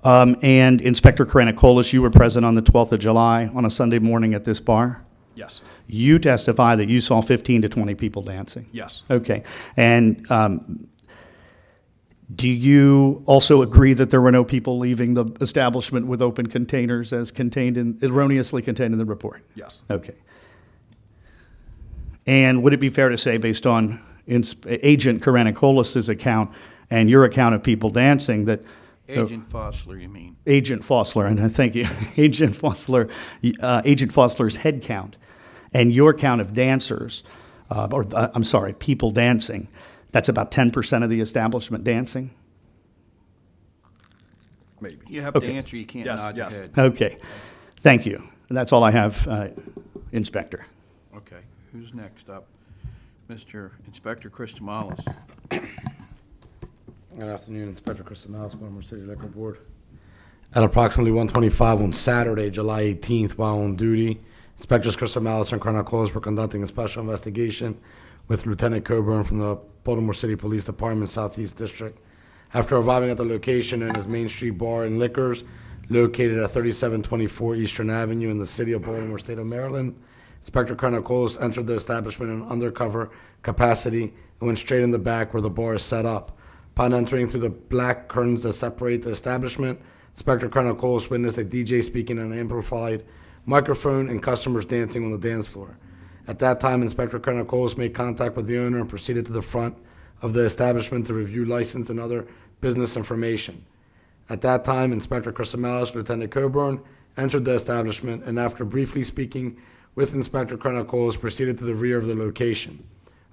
And Inspector Karanakolis, you were present on the 12th of July on a Sunday morning at this bar?
Yes.
You testify that you saw 15 to 20 people dancing?
Yes.
Okay. And do you also agree that there were no people leaving the establishment with open containers as erroneously contained in the report?
Yes.
Okay. And would it be fair to say, based on Agent Karanakolis' account and your account of people dancing, that
Agent Fossler, you mean?
Agent Fossler, and thank you, Agent Fossler, Agent Fossler's head count and your count of dancers, people dancing, that's about 10% of the establishment dancing?
Maybe.
You have
Okay.
to answer, you can't nod your
yes.
head.
Okay, thank you. And that's all I have, Inspector.
Okay, who's next up? Mr. Inspector Chris Tamales.
Good afternoon, Inspector Chris Mouse, Baltimore City Liquor Board. at approximately 1:25 on Saturday, July 18th, while on duty. Inspectors Chris Amalis and Colonel Coles were conducting a special investigation with Lieutenant Coburn from the Baltimore City Police Department Southeast District. After arriving at the location known as Main Street Bar and Liquors, located at 3724 Eastern Avenue in the city of Baltimore, state of Maryland, Inspector Colonel Coles entered the establishment in undercover capacity and went straight in the back where the bar is set up. Upon entering through the black curtains that separate the establishment, Inspector Colonel Coles witnessed a DJ speaking on an amplified microphone and customers dancing on the dance floor. At that time, Inspector Colonel Coles made contact with the owner and proceeded to the front of the establishment to review license and other business information. At that time, Inspector Chris Amalis, Lieutenant Coburn, entered the establishment and after briefly speaking with Inspector Colonel Coles, proceeded to the rear of the location.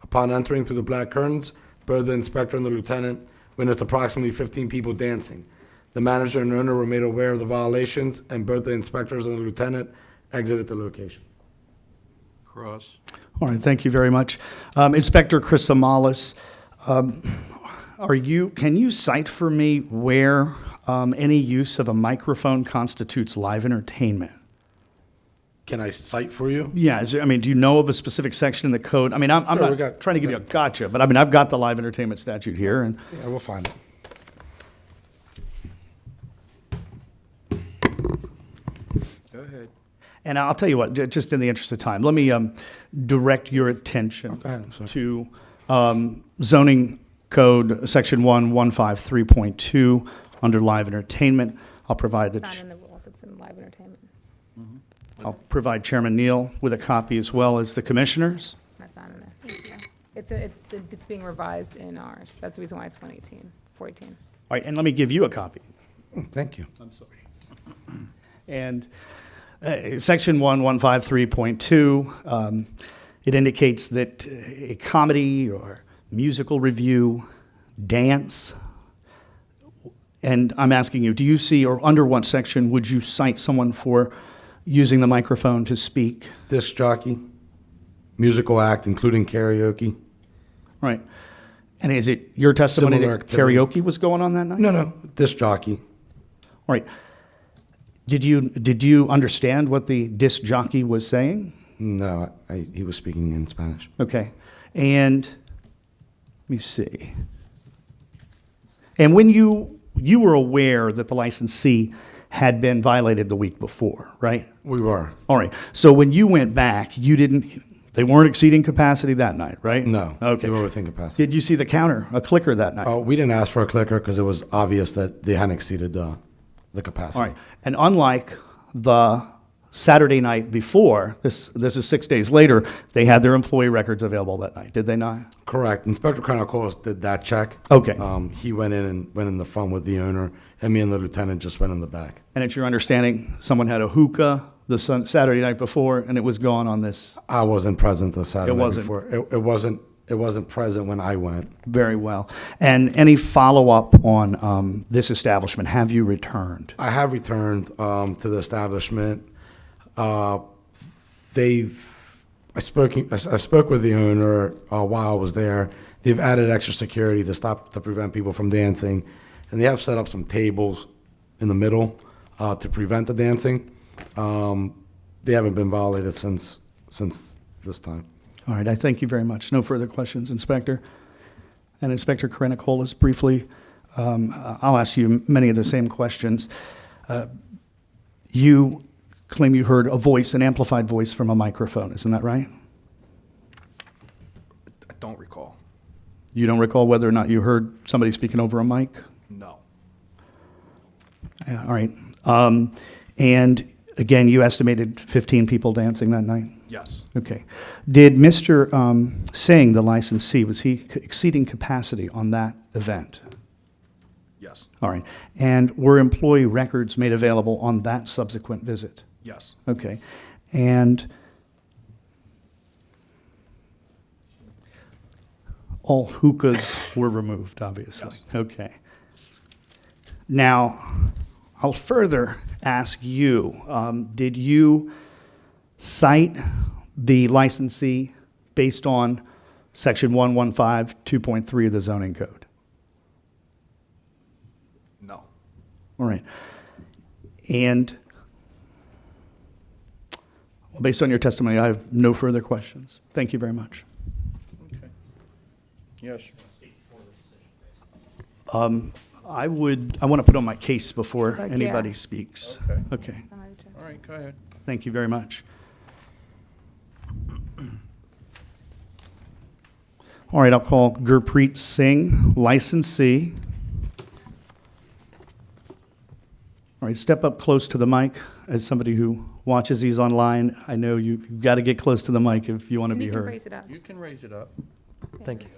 Upon entering through the black curtains, both the inspector and the lieutenant witnessed approximately 15 people dancing. The manager and owner were made aware of the violations, and both the inspectors and the lieutenant exited the location.
Cross.
All right, thank you very much. Inspector Chris Amalis, can you cite for me where any use of a microphone constitutes live entertainment?
Can I cite for you?
Yeah, do you know of a specific section in the code? I'm
Sure, we
not
got-
trying to give you a gotcha, but I've got the live entertainment statute here, and
Yeah, we'll find it.
Go ahead.
And I'll tell you what, just in the interest of time, let me direct your attention
go ahead, I'm sorry.
to zoning code, section 1153.2, under live entertainment. I'll provide
It's not in the rules, it's in live entertainment.
I'll provide Chairman Neal with a copy as well as the commissioners.
That's not in there. It's being revised in ours. That's the reason why it's 418.
All right, and let me give you a copy.
Thank you.
I'm sorry. And section 1153.2, it indicates that a comedy or musical review, dance, and I'm asking you, do you see, or under what section would you cite someone for using the microphone to speak?
Disc jockey, musical act, including karaoke.
Right. And is it your testimony
Similar
that
activity.
karaoke was going on that night?
No, disc jockey.
All right. Did you understand what the disc jockey was saying?
No, he was speaking in Spanish.
Okay. And let me see. And when you were aware that the licensee had been violated the week before, right?
We were.
All right. So when you went back, they weren't exceeding capacity that night, right?
No.
Okay.
They were within capacity.
Did you see a clicker that night?
We didn't ask for a clicker because it was obvious that they hadn't exceeded the capacity.
All right. And unlike the Saturday night before, this is 6 days later, they had their employee records available that night, did they not?
Correct. Inspector Colonel Coles did that check.
Okay.
He went in the front with the owner, and me and the lieutenant just went in the back.
And it's your understanding someone had a hookah the Saturday night before, and it was gone on this?
I wasn't present the Saturday night
wasn't.
before. It wasn't present when I went.
Very well. And any follow-up on this establishment? Have you returned?
I have returned to the establishment. I spoke with the owner while I was there. They've added extra security to prevent people from dancing, and they have set up some tables in the middle to prevent the dancing. They haven't been violated since this time.
All right, I thank you very much. No further questions, Inspector. And Inspector Karanakolas, briefly, I'll ask you many of the same questions. You claim you heard a voice, an amplified voice from a microphone, isn't that right?
I don't recall.
You don't recall whether or not you heard somebody speaking over a mic?
No.
Yeah, all right. And again, you estimated 15 people dancing that night?
Yes.
Okay. Did Mr. Singh, the licensee, was he exceeding capacity on that event?
Yes.
All right. And were employee records made available on that subsequent visit?
Yes.
Okay. And all hookahs were removed, obviously?
Yes.
Okay. Now, I'll further ask you, did you cite the licensee based on Section 115, 2.3 of the zoning code?
No.
All right. And well, based on your testimony, I have no further questions. Thank you very much.
Okay. Yes.
I want to put on my case before
Like,
anybody
yeah.
speaks.
Okay.
Okay.
All right, go ahead.
Thank you very much. All right, I'll call Gurpreet Singh, licensee. All right, step up close to the mic. As somebody who watches these online, I know you've got to get close to the mic if you want to
And
be
you can
heard.
raise it up.
You can raise it up.
Thank you.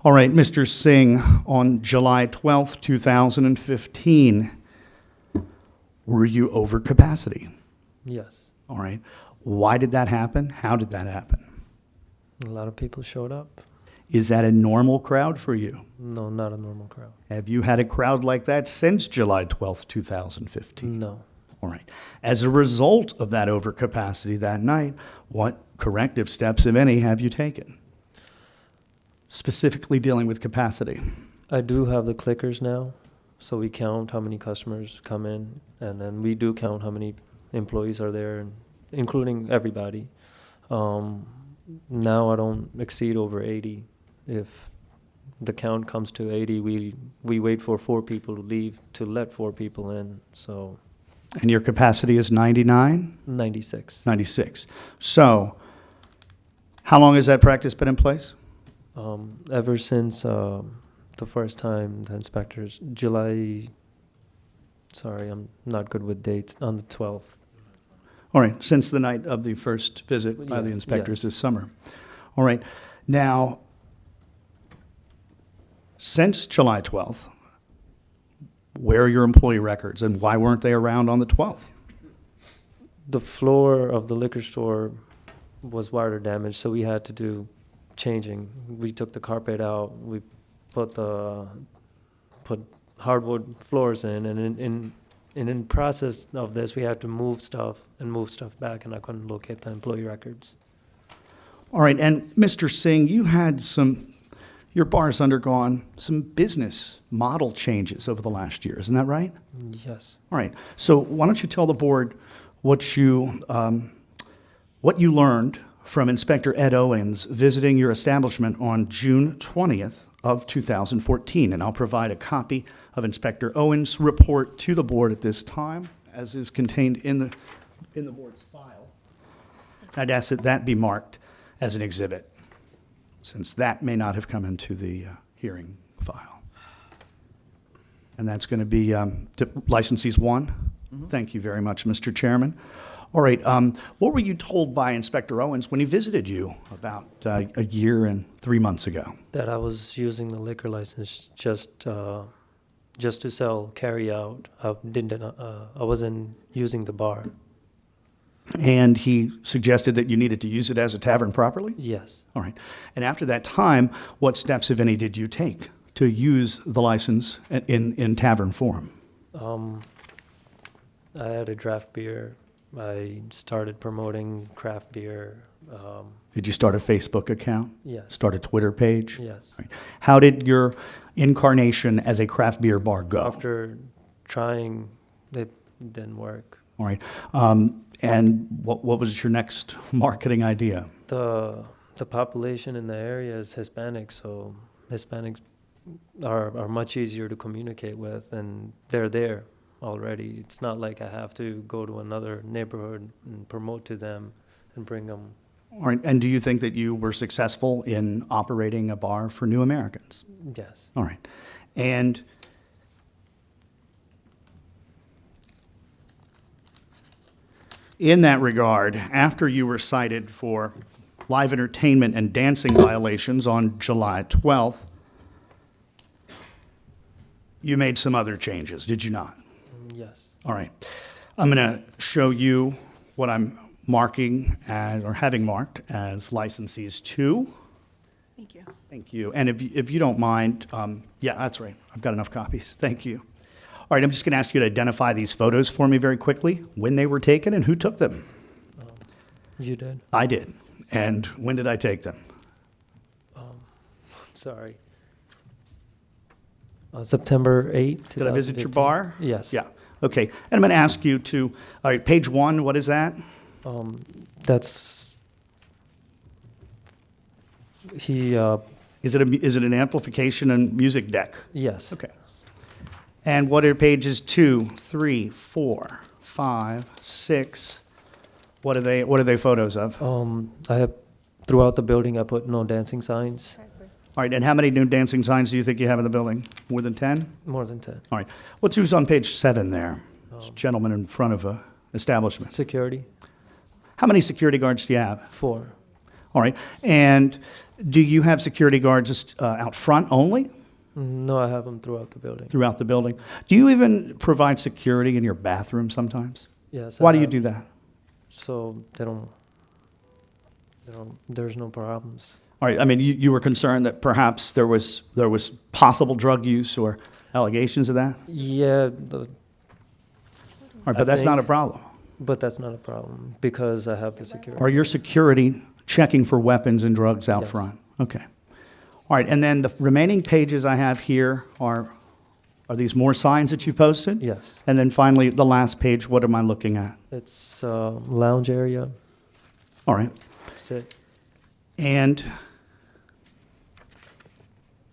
All right, Mr. Singh, on July 12th, 2015, were you over capacity?
Yes.
All right. Why did that happen? How did that happen?
A lot of people showed up.
Is that a normal crowd for you?
No, not a normal crowd.
Have you had a crowd like that since July 12th, 2015?
No.
All right. As a result of that overcapacity that night, what corrective steps, if any, have you taken? Specifically dealing with capacity.
I do have the clickers now, so we count how many customers come in, and then we do count how many employees are there, and including everybody. Now I don't exceed over 80. If the count comes to 80, we wait for 4 people to leave to let 4 people in, so
And your capacity is 99?
96.
96. So, how long has that practice been in place?
Ever since the first time the inspectors, July, sorry, I'm not good with dates, on the 12th.
All right, since the night of the first visit by the
Yes,
inspectors
yes.
this summer. All right, now, since July 12th, where are your employee records and why weren't they around on the 12th?
The floor of the liquor store was water damaged, so we had to do changing. We took the carpet out, we put hardwood floors in, and in process of this, we had to move stuff back, and I couldn't locate the employee records.
All right, and Mr. Singh, your bar's undergone some business model changes over the last year, isn't that right?
Yes.
All right, so why don't you tell the board what you learned from Inspector Ed Owens visiting your establishment on June 20th of 2014, and I'll provide a copy of Inspector Owens' report to the board at this time, as is contained in the board's file. I'd ask that that be marked as an exhibit, since that may not have come into the hearing file. And that's going to be licensees 1. Thank you very much, Mr. Chairman. All right, what were you told by Inspector Owens when he visited you about a year and 3 months ago?
That I was using the liquor license just to sell carry out. I wasn't using the bar.
And he suggested that you needed to use it as a tavern properly?
Yes.
All right. And after that time, what steps, if any, did you take to use the license in tavern form?
I had a draft beer. I started promoting craft beer.
Did you start a Facebook account?
Yes.
Start a Twitter page?
Yes.
Right. How did your incarnation as a craft beer bar go?
After trying, it didn't work.
All right. And what was your next marketing idea?
The population in the area is Hispanic, so Hispanics are much easier to communicate with, and they're there already. It's not like I have to go to another neighborhood and promote to them and bring them.
All right. And do you think that you were successful in operating a bar for new Americans?
Yes.
All right. And in that regard, after you were cited for live entertainment and dancing violations on July 12th, you made some other changes, did you not?
Yes.
All right. I'm going to show you what I'm marking as, or having marked as licensees 2.
Thank you.
Thank you. And if you don't mind, yeah, that's right. I've got enough copies. Thank you. All right, I'm just going to ask you to identify these photos for me very quickly, when they were taken and who took them.
You did?
I did. And when did I take them?
Sorry. September 8th,
Did I visit your bar?
Yes.
Yeah. Okay, and I'm going to ask you to, all right, page 1, what is that?
That's, he,
Is it an amplification and music deck?
yes.
Okay. And what are pages 2, 3, 4, 5, 6? What are they photos of? All
I have, throughout the building, I put no dancing signs,
right, and how many new dancing signs do you think you have in the building? More than 10?
more than 10.
All right. What's who's on page 7 there? This gentleman in front of a establishment.
Security,
How many security guards do you have?
4.
All right. And do you have security guards just out front only
No, I have them throughout the building.
throughout the building? Do you even provide security in your bathroom sometimes?
Yes. I
Why do you
have-
do that?
So there's no problems.
All right. I mean, you were concerned that perhaps there was possible drug use or allegations of that?
Yeah,
All right,
I
but that's not a
think-
problem.
but that's not a problem because I have the security.
Are your security checking for weapons and drugs out
Yes.
front? Okay. All right, and then the remaining pages I have here are these more signs that you posted?
Yes.
And then finally, the last page, what am I looking at?
It's lounge area,
All right.
sit.
And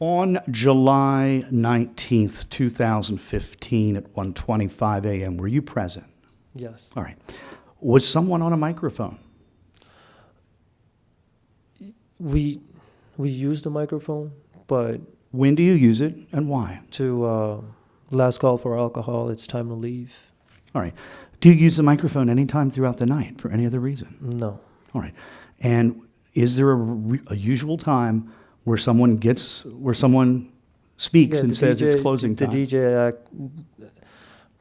on July 19th, 2015, at 1:25 a.m., were you present?
Yes.
All right. Was someone on a microphone?
We use the microphone, but
When do you use it and why?
to last call for alcohol, it's time to leave.
All right. Do you use the microphone anytime throughout the night for any other reason?
No.
All right. And is there a usual time where someone speaks
Yeah,
and
the
says it's
DJ
closing
the
time?
DJ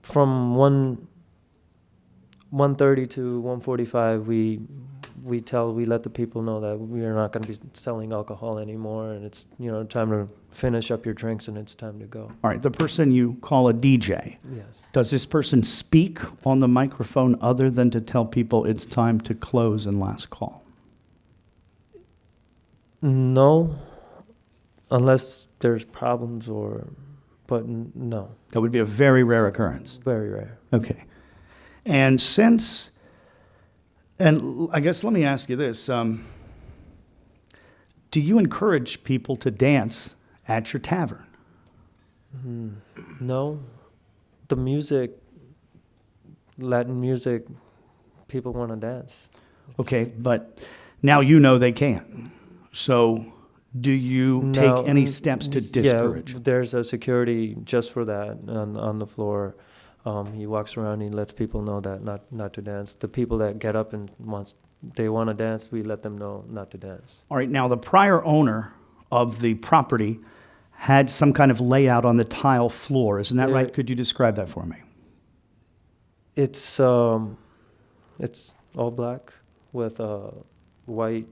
from 1:30 to 1:45, we let the people know that we are not going to be selling alcohol anymore, and it's time to finish up your drinks and it's time to go.
All right. The person you call a DJ,
Yes.
does this person speak on the microphone other than to tell people it's time to close and last call?
No, unless there's problems but no,
That would be a very rare occurrence.
very rare.
Okay. And I guess let me ask you this. Do you encourage people to dance at your tavern?
No, the music, Latin music, people want to dance.
Okay, but now you know they can't. So do you
No,
take any steps to discourage?
Yeah, there's a security just for that on the floor. He walks around, he lets people know that not to dance. The people that get up and they want to dance, we let them know not to dance.
All right, now the prior owner of the property had some kind of layout on the tile floor. Isn't that
Yeah.
right? Could you describe that for me?
It's all black with a white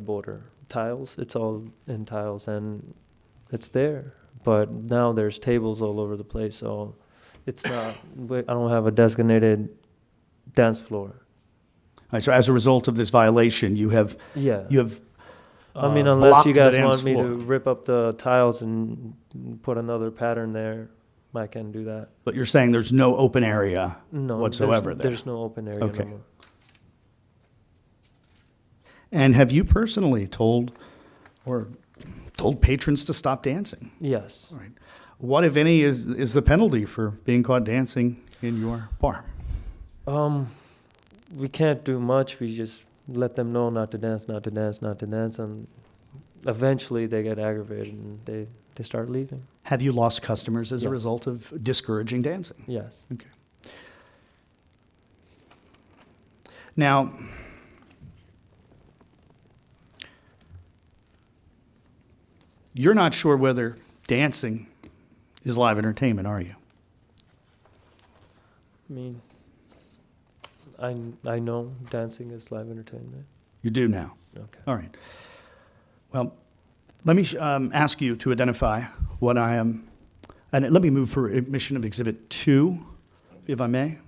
border. Tiles, it's all in tiles, and it's there. But now there's tables all over the place, so it's not. I don't have a designated dance floor.
All right, so as a result of this violation, you have
Yeah.
unless
Unless you guys want me to rip up the tiles and put another pattern there, I can do that.
But you're saying there's no open area
No,
whatsoever there?
there's no open area
Okay.
no more.
And have you personally told patrons to stop dancing?
Yes.
All right. What, if any, is the penalty for being caught dancing in your bar?
We can't do much. We just let them know not to dance, and eventually they get aggravated and they start leaving.
Have you lost customers as a
Yes.
result of discouraging dancing?
Yes.
Okay. Now, you're not sure whether dancing is live entertainment, are you?
I mean, I know dancing is live entertainment.
You do now.
Okay.
All right. Well, let me ask you to identify what I am, and let me move for admission of Exhibit 2, if I may.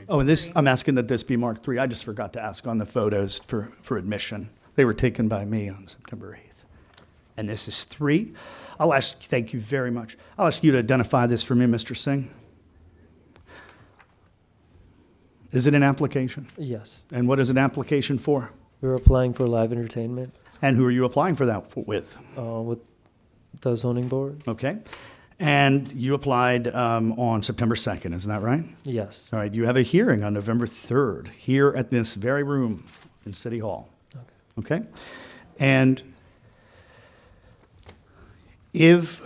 Oh, and this, I'm asking that this be marked 3. I just forgot to ask on the photos for admission. They were taken by me on September 8th. And this is 3. Thank you very much. I'll ask you to identify this for me, Mr. Singh. Is it an application?
Yes.
And what is an application for?
We're applying for live entertainment
And who are you applying for that with?
with the zoning board.
Okay. And you applied on September 2nd, isn't that right?
Yes.
All right, you have a hearing on November 3rd here at this very room in City Hall. Okay? And if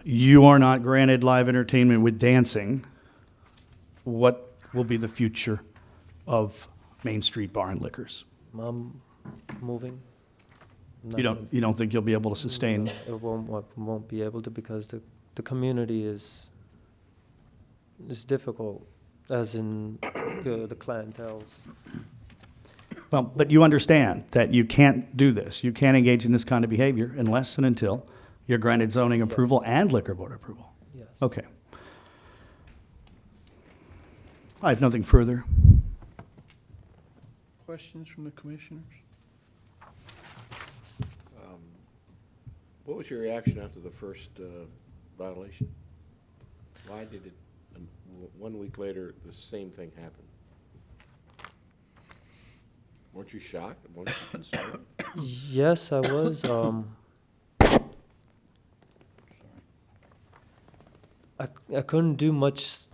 you are not granted live entertainment with dancing, what will be the future of Main Street Bar and Liquors?
I'm moving.
You don't think you'll be able to sustain?
It won't be able to because the community is difficult, as in the clientels.
Well, but you understand that you can't do this. You can't engage in this kind of behavior unless and until you're granted zoning approval and liquor board approval.
Yes.
Okay. I have nothing further.
Questions from the commissioners?
What was your reaction after the first violation? Why did it, 1 week later, the same thing happen? Weren't you shocked? Weren't you concerned?
Yes, I was. I couldn't do much.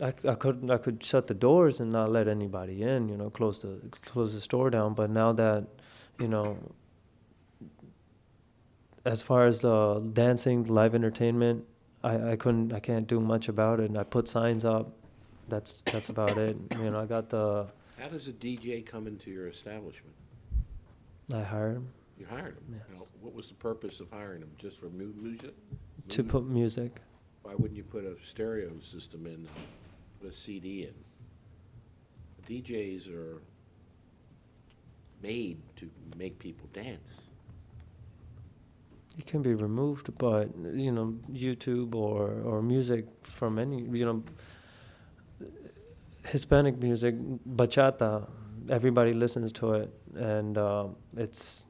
I could shut the doors and not let anybody in. Close the store down. But now that, as far as dancing, live entertainment, I can't do much about it. And I put signs up. That's about it. I got the.
How does a DJ come into your establishment?
I hired him
You hired him?
Yes.
Now, what was the purpose of hiring him? Just for music?
to put music.
Why wouldn't you put a stereo system in, put a CD in? DJs are made to make people dance.
It can be removed, but YouTube or music from any Hispanic music, bachata, everybody listens to it, and it's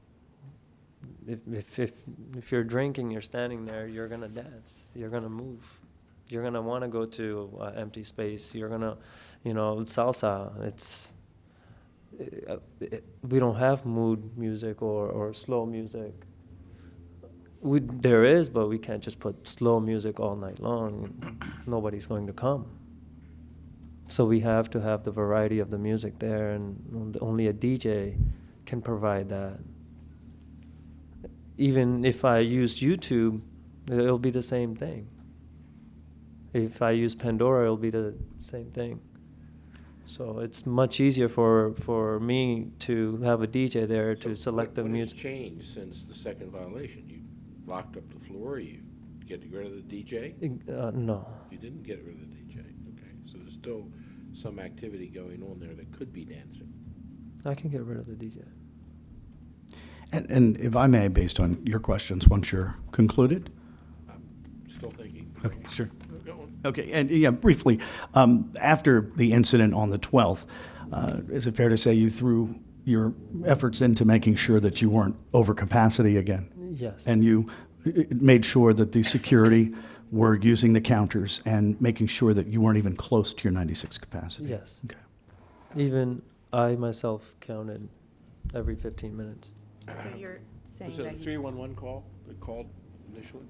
if you're drinking, you're standing there, you're gonna dance, you're gonna move, you're gonna want to go to empty space, you're gonna, salsa. We don't have mood music or slow music. There is, but we can't just put slow music all night long. Nobody's going to come. So we have to have the variety of the music there, and only a DJ can provide that. Even if I use YouTube, it'll be the same thing. If I use Pandora, it'll be the same thing. So it's much easier for me to have a DJ there to select the music.
What has changed since the second violation? You locked up the floor, you get rid of the DJ?
No.
You didn't get rid of the DJ, okay. So there's still some activity going on there that could be dancing.
I can get rid of the DJ.
And if I may, based on your questions, once you're concluded?
Still thinking.
Okay, sure.
Go on.
Okay, and yeah, briefly, after the incident on the 12th, is it fair to say you threw your efforts into making sure that you weren't over capacity again?
Yes.
And you made sure that the security were using the counters and making sure that you weren't even close to your 96 capacity?
Yes.
Okay.
Even I myself counted every 15 minutes.
So you're saying
Was it a
that you
311 call that called initially?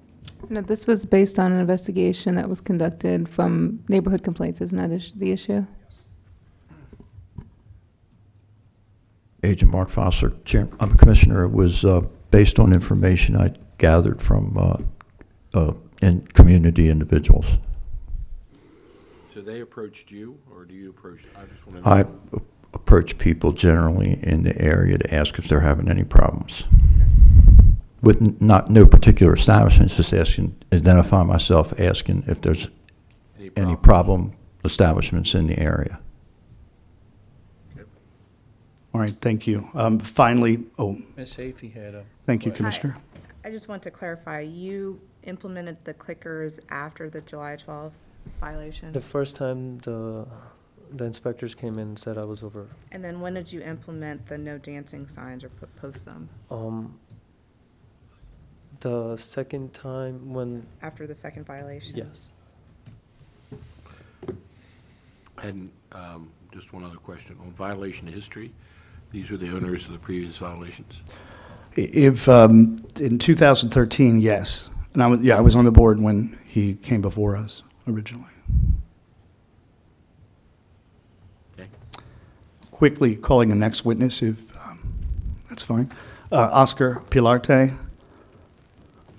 No, this was based on an investigation that was conducted from neighborhood complaints. Isn't that the issue?
Agent Mark Foster, Commissioner, it was based on information I gathered from community individuals.
So they approached you, or do you approach, I just want to know.
I approach people generally in the area to ask if they're having any problems. With no particular establishments, just identify myself, asking if there's any problem establishments in the area.
All right, thank you. Finally,
Ms. Hafey had a.
thank you,
question.
Commissioner.
I just want to clarify, you implemented the clickers after the July 12th violation?
The first time the inspectors came in and said I was over.
And then when did you implement the no dancing signs or post them?
The second time when.
After the second violation?
Yes.
And just one other question. On violation history, these are the owners of the previous violations?
If, in 2013, yes. And I was on the board when he came before us originally.
Okay.
Quickly calling the next witness, if that's fine. Oscar Pilarte.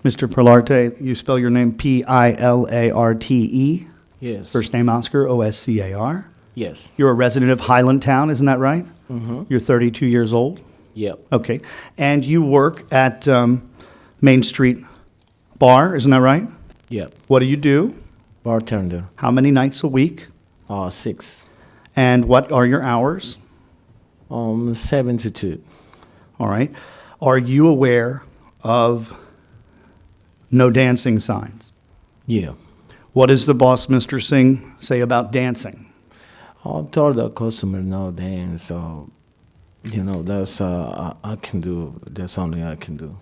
Mr. Pilarte, you spell your name Pilarte?
Yes.
First name Oscar, Oscar.
Yes.
You're a resident of Highland Town, isn't that right?
Mm-hmm.
You're 32 years old?
Yep.
Okay. And you work at Main Street Bar, isn't that right?
Yep.
What do you do?
Bartender.
How many nights a week?
6.
And what are your hours?
7 to 2.
All right. Are you aware of no dancing signs?
Yeah.
What does the boss, Mr. Singh, say about dancing?
I told the customer no dance, so that's I can do. That's only I can do.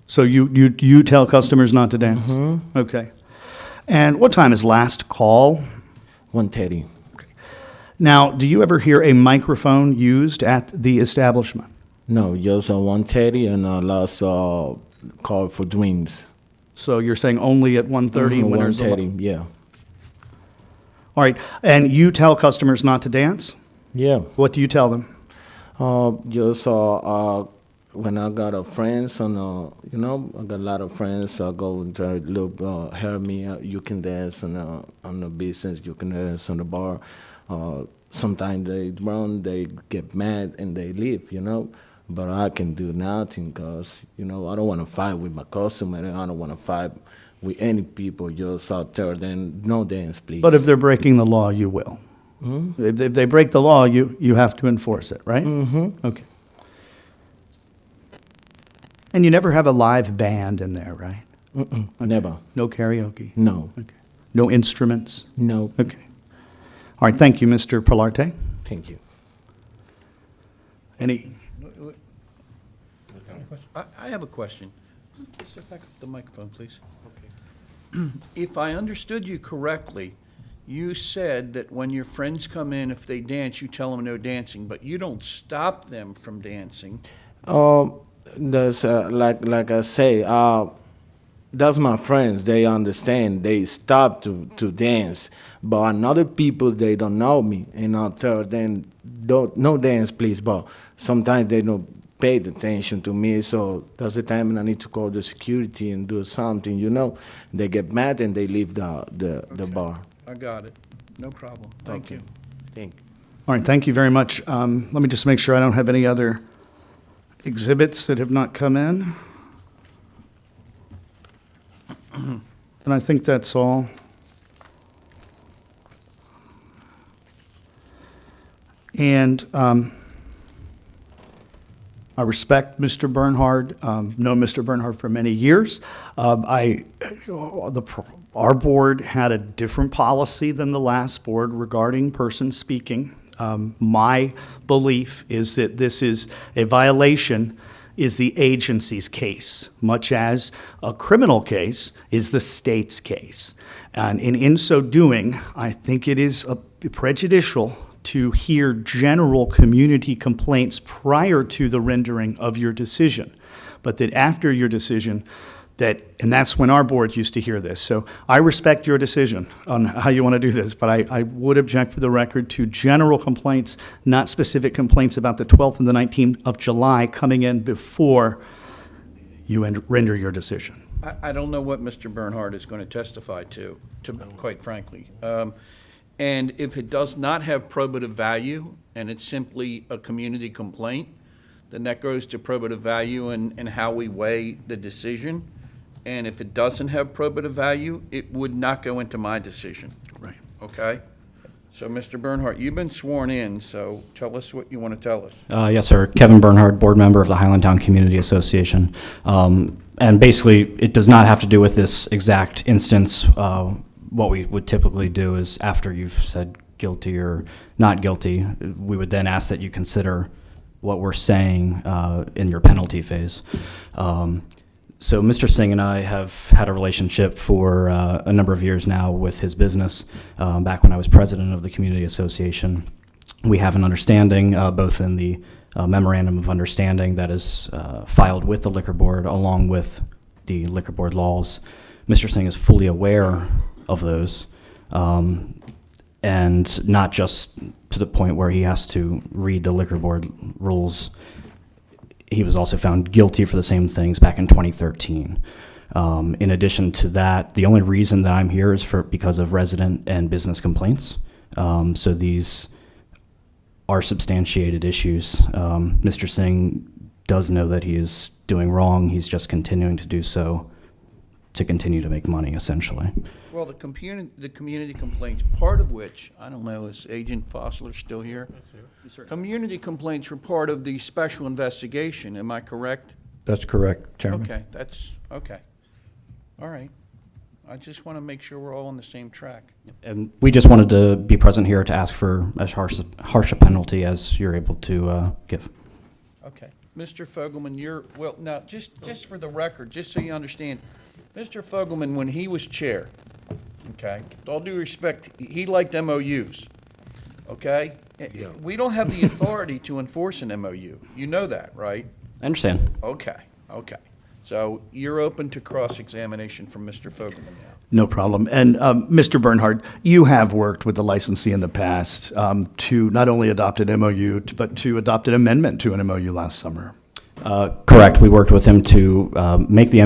So you tell customers not to dance?
Mm-hmm.
Okay. And what time is last call?
1:30.
Now, do you ever hear a microphone used at the establishment?
No, just 1:30 and last call for drinks.
So you're saying only at 1:30 when there's a...
1:30, yeah.
All right. And you tell customers not to dance?
Yeah.
What do you tell them?
Just when I got a friends on, I got a lot of friends. I go and try to look, hear me. You can dance on the business. You can dance on the bar. Sometimes they run, they get mad and they leave. But I can do nothing because I don't want to fight with my customer. I don't want to fight with any people just out there. Then no dance, please.
But if they're breaking the law, you will.
Mm-hmm.
If they break the law, you have to enforce it, right?
Mm-hmm.
Okay. And you never have a live band in there, right?
Mm-mm, never.
No karaoke?
No.
Okay. No instruments?
No.
Okay. All right, thank you, Mr. Pilarte.
Thank you.
Any?
I have a question. Step back up the microphone, please. Okay. If I understood you correctly, you said that when your friends come in, if they dance, you tell them no dancing, but you don't stop them from dancing.
That's like I say, that's my friends. They understand. They stop to dance. But another people, they don't know me, and I tell them, no dance, please. But sometimes they don't pay attention to me, so that's the time when I need to call the security and do something. They get mad and they leave the bar.
I got it. No problem. Thank you.
Thank you.
All right, thank you very much. Let me just make sure I don't have any other exhibits that have not come in. And I think that's all. And I respect Mr. Bernhard, known Mr. Bernhard for many years. Our board had a different policy than the last board regarding person speaking. My belief is that this is a violation is the agency's case, much as a criminal case is the state's case. And in so doing, I think it is prejudicial to hear general community complaints prior to the rendering of your decision, but that after your decision, and that's when our board used to hear this. So I respect your decision on how you want to do this, but I would object for the record to general complaints, not specific complaints about the 12th and the 19th of July coming in before you render your decision.
I don't know what Mr. Bernhard is going to testify to quite frankly. And if it does not have probative value and it's simply a community complaint, then that goes to probative value and how we weigh the decision. And if it doesn't have probative value, it would not go into my decision.
Right.
Okay? So, Mr. Bernhardt, you've been sworn in, so tell us what you want to tell us.
Yes, sir. Kevin Bernhard, board member of the Highlandtown Community Association. And basically, it does not have to do with this exact instance. What we would typically do is after you've said guilty or not guilty, we would then ask that you consider what we're saying in your penalty phase. So Mr. Singh and I have had a relationship for a number of years now with his business. Back when I was president of the community association, we have an understanding, both in the memorandum of understanding that is filed with the liquor board, along with the liquor board laws. Mr. Singh is fully aware of those, and not just to the point where he has to read the liquor board rules. He was also found guilty for the same things back in 2013. In addition to that, the only reason that I'm here is because of resident and business complaints. So these are substantiated issues. Mr. Singh does know that he is doing wrong. He's just continuing to do so to continue to make money, essentially.
Well, the community complaints, part of which, I don't know, is Agent Fossler still here? Yes, sir. Community complaints were part of the special investigation, am I correct?
That's correct, Chairman.
Okay, okay. All right. I just want to make sure we're all on the same track.
And we just wanted to be present here to ask for as harsh a penalty as you're able to give.
Okay. Mr. Fogelman, well, now, just for the record, just so you understand, Mr. Fogelman, when he was chair, okay, with all due respect, he liked MOUs, okay?
Yeah.
We don't have the authority to enforce an MOU. You know that, right?
I understand.
Okay. So you're open to cross-examination from Mr. Fogelman now.
No problem. And Mr. Bernhardt, you have worked with the licensee in the past to not only adopt an MOU, but to adopt an amendment to an MOU last summer.
Correct. We worked with him to make the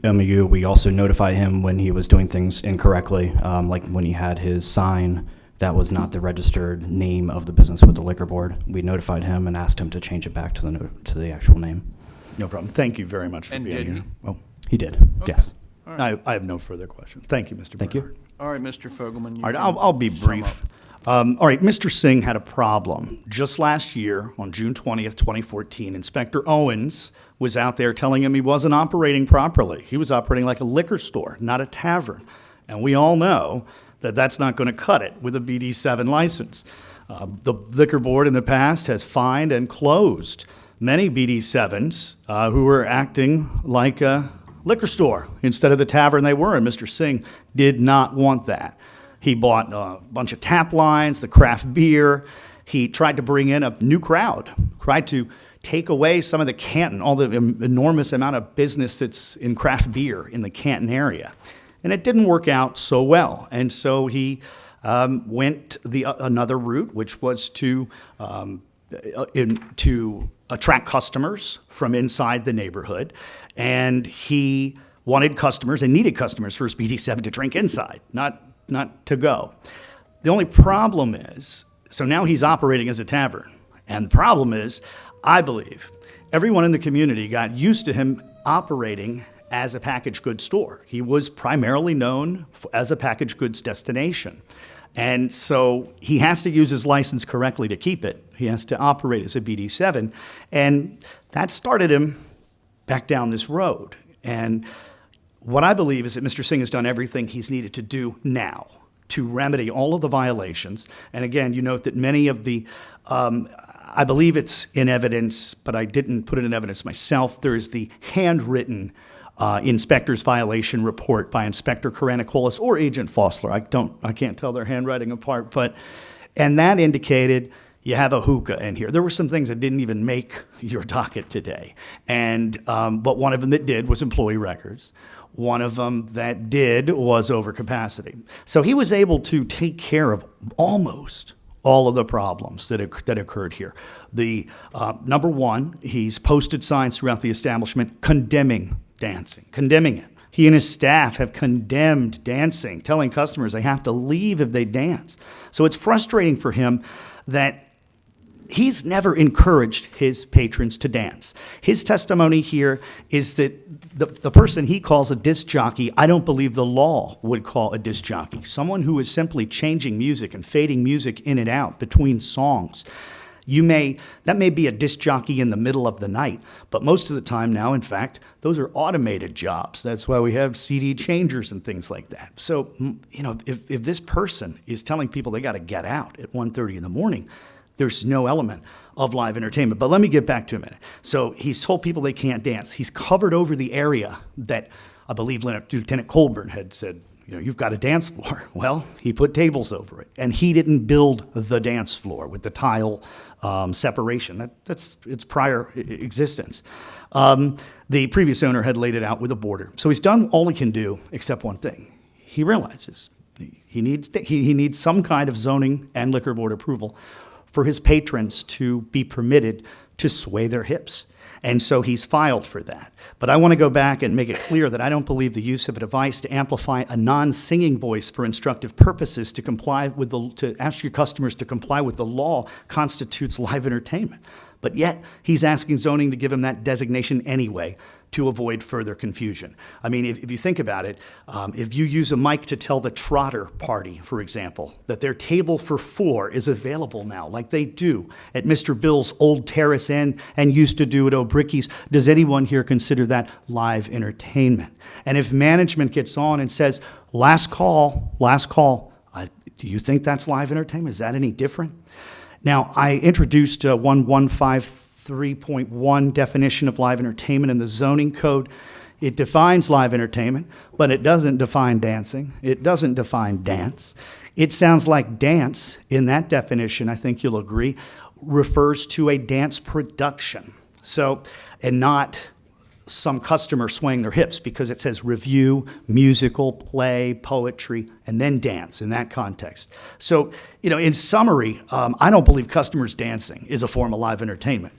MOU. We also notify him when he was doing things incorrectly, like when he had his sign that was not the registered name of the business with the liquor board. We notified him and asked him to change it back to the actual name.
No problem. Thank you very much for
And
being
did
here.
he?
Well,
He did.
Okay.
Yes.
All right.
I have no further questions. Thank you, Mr.
Thank
Bernhardt.
you.
All right, Mr. Fogelman.
All right, I'll be brief. All right, Mr. Singh had a problem. Just last year, on June 20th, 2014, Inspector Owens was out there telling him he wasn't operating properly. He was operating like a liquor store, not a tavern. And we all know that that's not going to cut it with a BD7 license. The liquor board in the past has fined and closed many BD7s who were acting like a liquor store instead of the tavern they were, and Mr. Singh did not want that. He bought a bunch of tap lines, the craft beer. He tried to bring in a new crowd, tried to take away some of the Canton, all the enormous amount of business that's in craft beer in the Canton area. And it didn't work out so well. And so he went another route, which was to attract customers from inside the neighborhood. And he wanted customers and needed customers for his BD7 to drink inside, not to go. The only problem is, so now he's operating as a tavern. And the problem is, I believe, everyone in the community got used to him operating as a packaged goods store. He was primarily known as a packaged goods destination. And so he has to use his license correctly to keep it. He has to operate as a BD7. And that started him back down this road. And what I believe is that Mr. Singh has done everything he's needed to do now to remedy all of the violations. And again, you note that many of the, I believe it's in evidence, but I didn't put it in evidence myself. There is the handwritten inspector's violation report by Inspector Karanakolis or Agent Fossler. I can't tell their handwriting apart, and that indicated you have a hookah in here. There were some things that didn't even make your docket today. But one of them that did was employee records. One of them that did was overcapacity. So he was able to take care of almost all of the problems that occurred here. The number one, he's posted signs throughout the establishment condemning dancing, condemning it. He and his staff have condemned dancing, telling customers they have to leave if they dance. So it's frustrating for him that he's never encouraged his patrons to dance. His testimony here is that the person he calls a disc jockey, I don't believe the law would call a disc jockey. Someone who is simply changing music and fading music in and out between songs. That may be a disc jockey in the middle of the night, but most of the time now, in fact, those are automated jobs. That's why we have CD changers and things like that. So, if this person is telling people they got to get out at 1:30 in the morning, there's no element. of live entertainment. But let me get back to a minute. So he's told people they can't dance. He's covered over the area that I believe Lieutenant Colburn had said, you've got a dance floor. Well, he put tables over it, and he didn't build the dance floor with the tile separation. That's its prior existence. The previous owner had laid it out with a border. So he's done all he can do except one thing. He realizes he needs some kind of zoning and liquor board approval for his patrons to be permitted to sway their hips. And so he's filed for that. But I want to go back and make it clear that I don't believe the use of a device to amplify a non-singing voice for instructive purposes to ask your customers to comply with the law constitutes live entertainment. But yet, he's asking zoning to give him that designation anyway to avoid further confusion. I mean, if you think about it, if you use a mic to tell the Trotter Party, for example, that their table for 4 is available now, like they do at Mr. Bill's Old Terrace Inn and used to do at O'Bricky's, does anyone here consider that live entertainment? And if management gets on and says, last call, do you think that's live entertainment? Is that any different? Now, I introduced 1153.1 definition of live entertainment in the zoning code. It defines live entertainment, but it doesn't define dancing. It doesn't define dance. It sounds like dance, in that definition, I think you'll agree, refers to a dance production. So, and not some customer swaying their hips, because it says review, musical, play, poetry, and then dance in that context. So, in summary, I don't believe customers dancing is a form of live entertainment.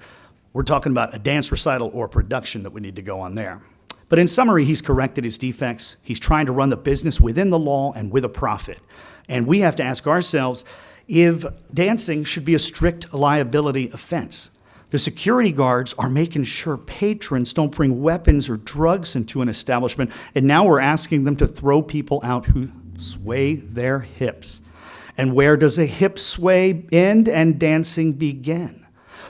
We're talking about a dance recital or production that we need to go on there. But in summary, he's corrected his defects. He's trying to run the business within the law and with a profit. And we have to ask ourselves if dancing should be a strict liability offense. The security guards are making sure patrons don't bring weapons or drugs into an establishment, and now we're asking them to throw people out who sway their hips. And where does a hip sway end and dancing begin?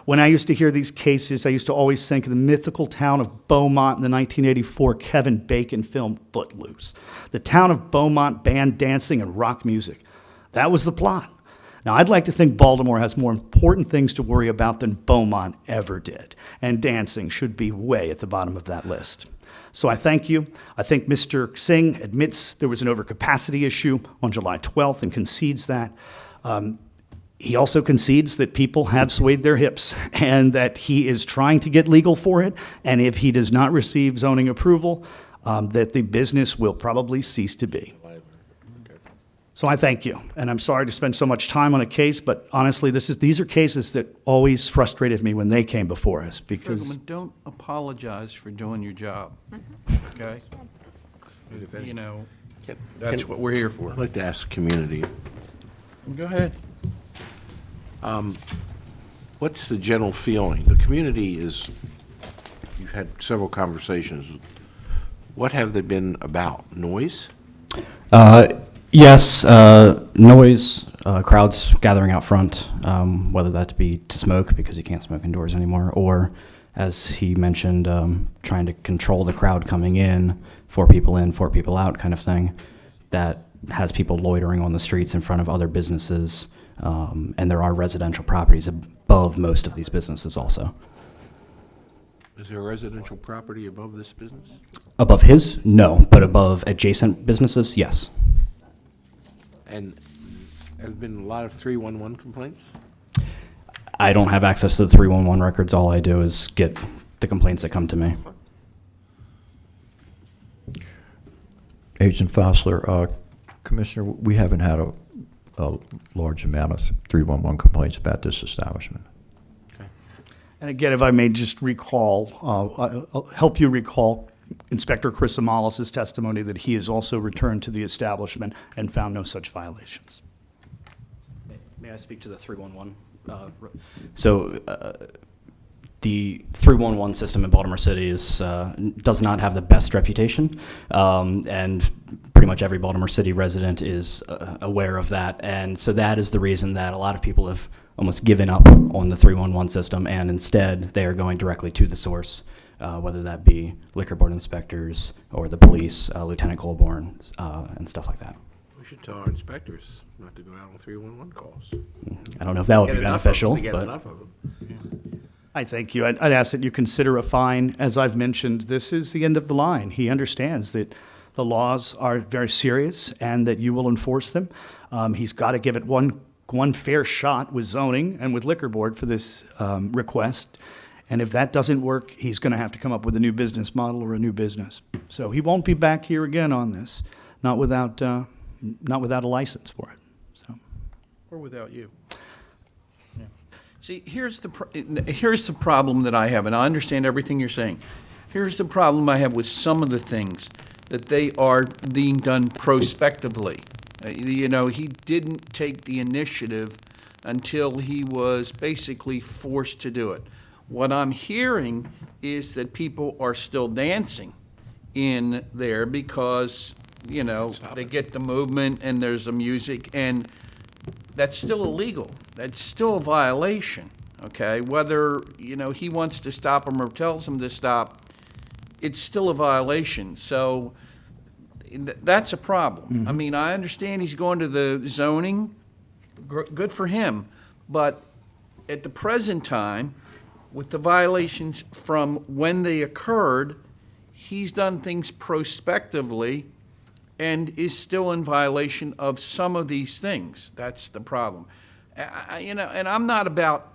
When I used to hear these cases, I used to always think of the mythical town of Beaumont in the 1984 Kevin Bacon film Footloose. The town of Beaumont banned dancing and rock music. That was the plot. Now, I'd like to think Baltimore has more important things to worry about than Beaumont ever did, and dancing should be way at the bottom of that list. So I thank you. I think Mr. Singh admits there was an overcapacity issue on July 12th and concedes that. He also concedes that people have swayed their hips and that he is trying to get legal for it, and if he does not receive zoning approval, that the business will probably cease to be. So I thank you, and I'm sorry to spend so much time on a case, but honestly, these are cases that always frustrated me when they came before us, because...
Gentlemen, don't apologize for doing your job, okay? That's what we're here for.
I'd like to ask the community,
Go ahead.
what's the general feeling? The community is, you've had several conversations. What have they been about? Noise?
Yes, noise, crowds gathering out front, whether that be to smoke because you can't smoke indoors anymore, or, as he mentioned, trying to control the crowd coming in, 4 people in, 4 people out kind of thing. That has people loitering on the streets in front of other businesses, and there are residential properties above most of these businesses also.
Is there a residential property above this business?
Above his? No, but above adjacent businesses, yes.
And there have been a lot of 311 complaints?
I don't have access to the 311 records. All I do is get the complaints that come to me.
Agent Fossler, Commissioner, we haven't had a large amount of 311 complaints about this establishment.
And again, if I may just recall, I'll help you recall Inspector Chris Amalis' testimony that he has also returned to the establishment and found no such violations.
May I speak to the 311? The 311 system in Baltimore City does not have the best reputation, and pretty much every Baltimore City resident is aware of that. And so that is the reason that a lot of people have almost given up on the 311 system, and instead they are going directly to the source, whether that be liquor board inspectors or the police, Lieutenant Colborn, and stuff like that.
We should tell our inspectors not to go out on 311 calls.
I don't know if that would be beneficial,
They get
but
enough of them.
I thank you. I'd ask that you consider a fine. As I've mentioned, this is the end of the line. He understands that the laws are very serious and that you will enforce them. He's got to give it one fair shot with zoning and with liquor board for this request. And if that doesn't work, he's going to have to come up with a new business model or a new business. So he won't be back here again on this, not without a license for it. So.
Or without you. See, here's the problem that I have, and I understand everything you're saying. Here's the problem I have with some of the things, that they are being done prospectively. You know, he didn't take the initiative until he was basically forced to do it. What I'm hearing is that people are still dancing in there because, you know, they get the movement and there's the music, and that's still illegal. That's still a violation, okay? Whether, you know, he wants to stop them or tells them to stop, it's still a violation. So that's a problem. I mean, I understand he's going to the zoning, good for him, but at the present time, with the violations from when they occurred, he's done things prospectively and is still in violation of some of these things. That's the problem. You know, and I'm not about,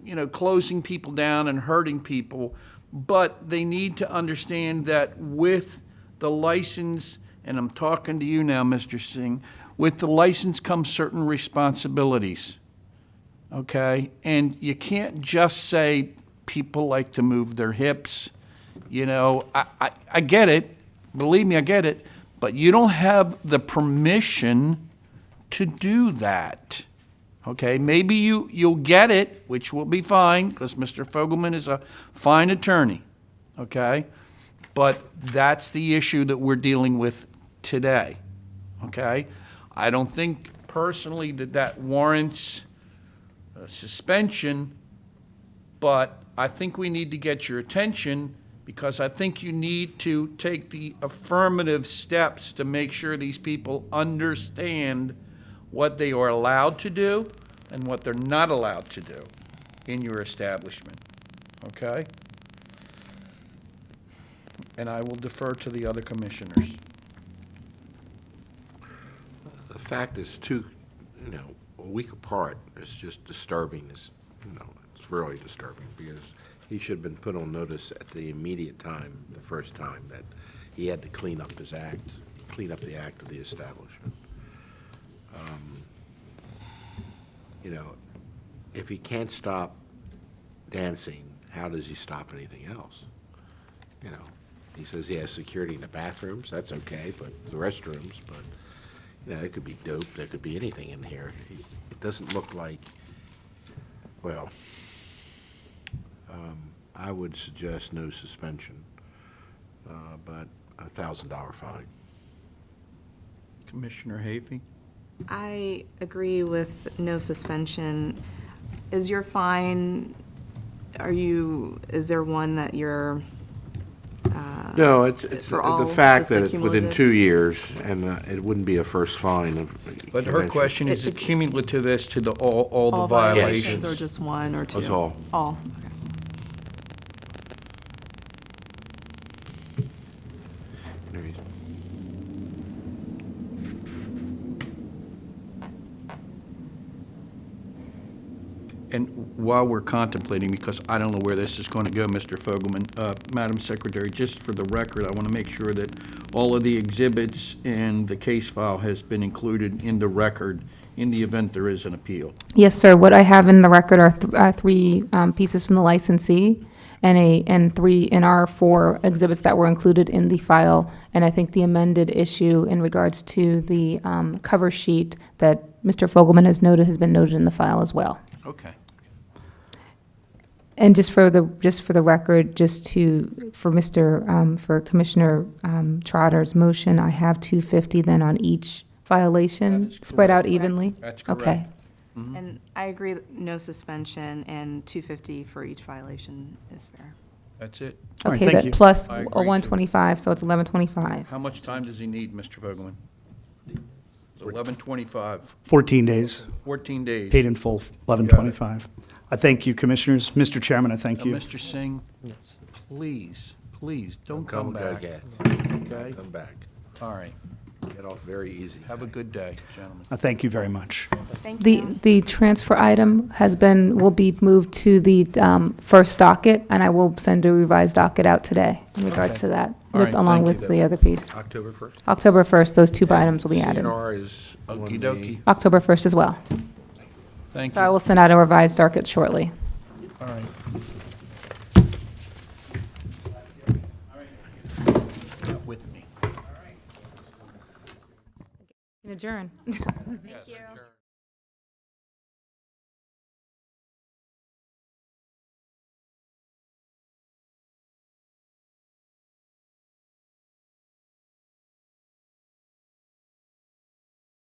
you know, closing people down and hurting people, but they need to understand that with the license, and I'm talking to you now, Mr. Singh, with the license comes certain responsibilities, okay? And you can't just say people like to move their hips. You know, I get it. Believe me, I get it. But you don't have the permission to do that, okay? Maybe you'll get it, which will be fine, because Mr. Fogelman is a fine attorney, okay? But that's the issue that we're dealing with today, okay? I don't think personally that warrants a suspension, but I think we need to get your attention, because I think you need to take the affirmative steps to make sure these people understand what they are allowed to do and what they're not allowed to do in your establishment, okay? And I will defer to the other commissioners.
The fact is a week apart is just disturbing. It's really disturbing, because he should have been put on notice at the immediate time, the first time, that he had to clean up the act of the establishment. You know, if he can't stop dancing, how does he stop anything else? You know, he says he has security in the bathrooms, that's okay, but the restrooms, but, you know, it could be dope, there could be anything in here. It doesn't look like, well, I would suggest no suspension, but a $1,000 fine.
Commissioner Havey?
I agree with no suspension. Is your fine, is there one that you're,
No, it's
for all,
the fact
just
that it's within
accumulative?
2 years, and it wouldn't be a first fine of.
But her
convention.
question is
It's-
cumulative as to all the
all
violations.
or just one or two?
That's all.
All, okay.
No reason.
And while we're contemplating, because I don't know where this is going to go, Mr. Fogelman, Madam Secretary, just for the record, I want to make sure that all of the exhibits and the case file has been included in the record in the event there is an appeal.
Yes, sir. What I have in the record are three pieces from the licensee and three in our 4 exhibits that were included in the file. And I think the amended issue in regards to the cover sheet that Mr. Fogelman has noted has been noted in the file as well.
Okay.
And just for the record, for Commissioner Trotter's motion, I have 250 then on each violation,
That is
spread out
correct.
evenly?
That's correct.
Okay.
And I agree, that no suspension and 250 for each violation is fair.
That's it.
All right,
Okay,
thank
that
you.
plus
I
a
agree, too.
125, so it's 1125.
How much time does he need, Mr. Fogelman? 11:25,
14 days,
14 days.
paid in full, 1125. I thank you, Commissioners. Mr. Chairman, I thank
Now,
you.
Mr. Singh, please, don't come back.
again.
Okay?
Come back.
All right.
Get off very easy.
Have a good day, gentlemen.
I thank you very much.
Thank you.
The transfer item will be moved to the first docket, and I will send a revised docket out today in regards
Okay.
to that,
All right,
along
thank
with
you.
the other piece.
October 1st?
October 1st, those two items will be added.
CNR is on
Okey
the-
dokey.
October 1st as well.
Thank
So I
you.
will send out a revised docket shortly.
All right. Not with me.
Adjourn.
Thank you.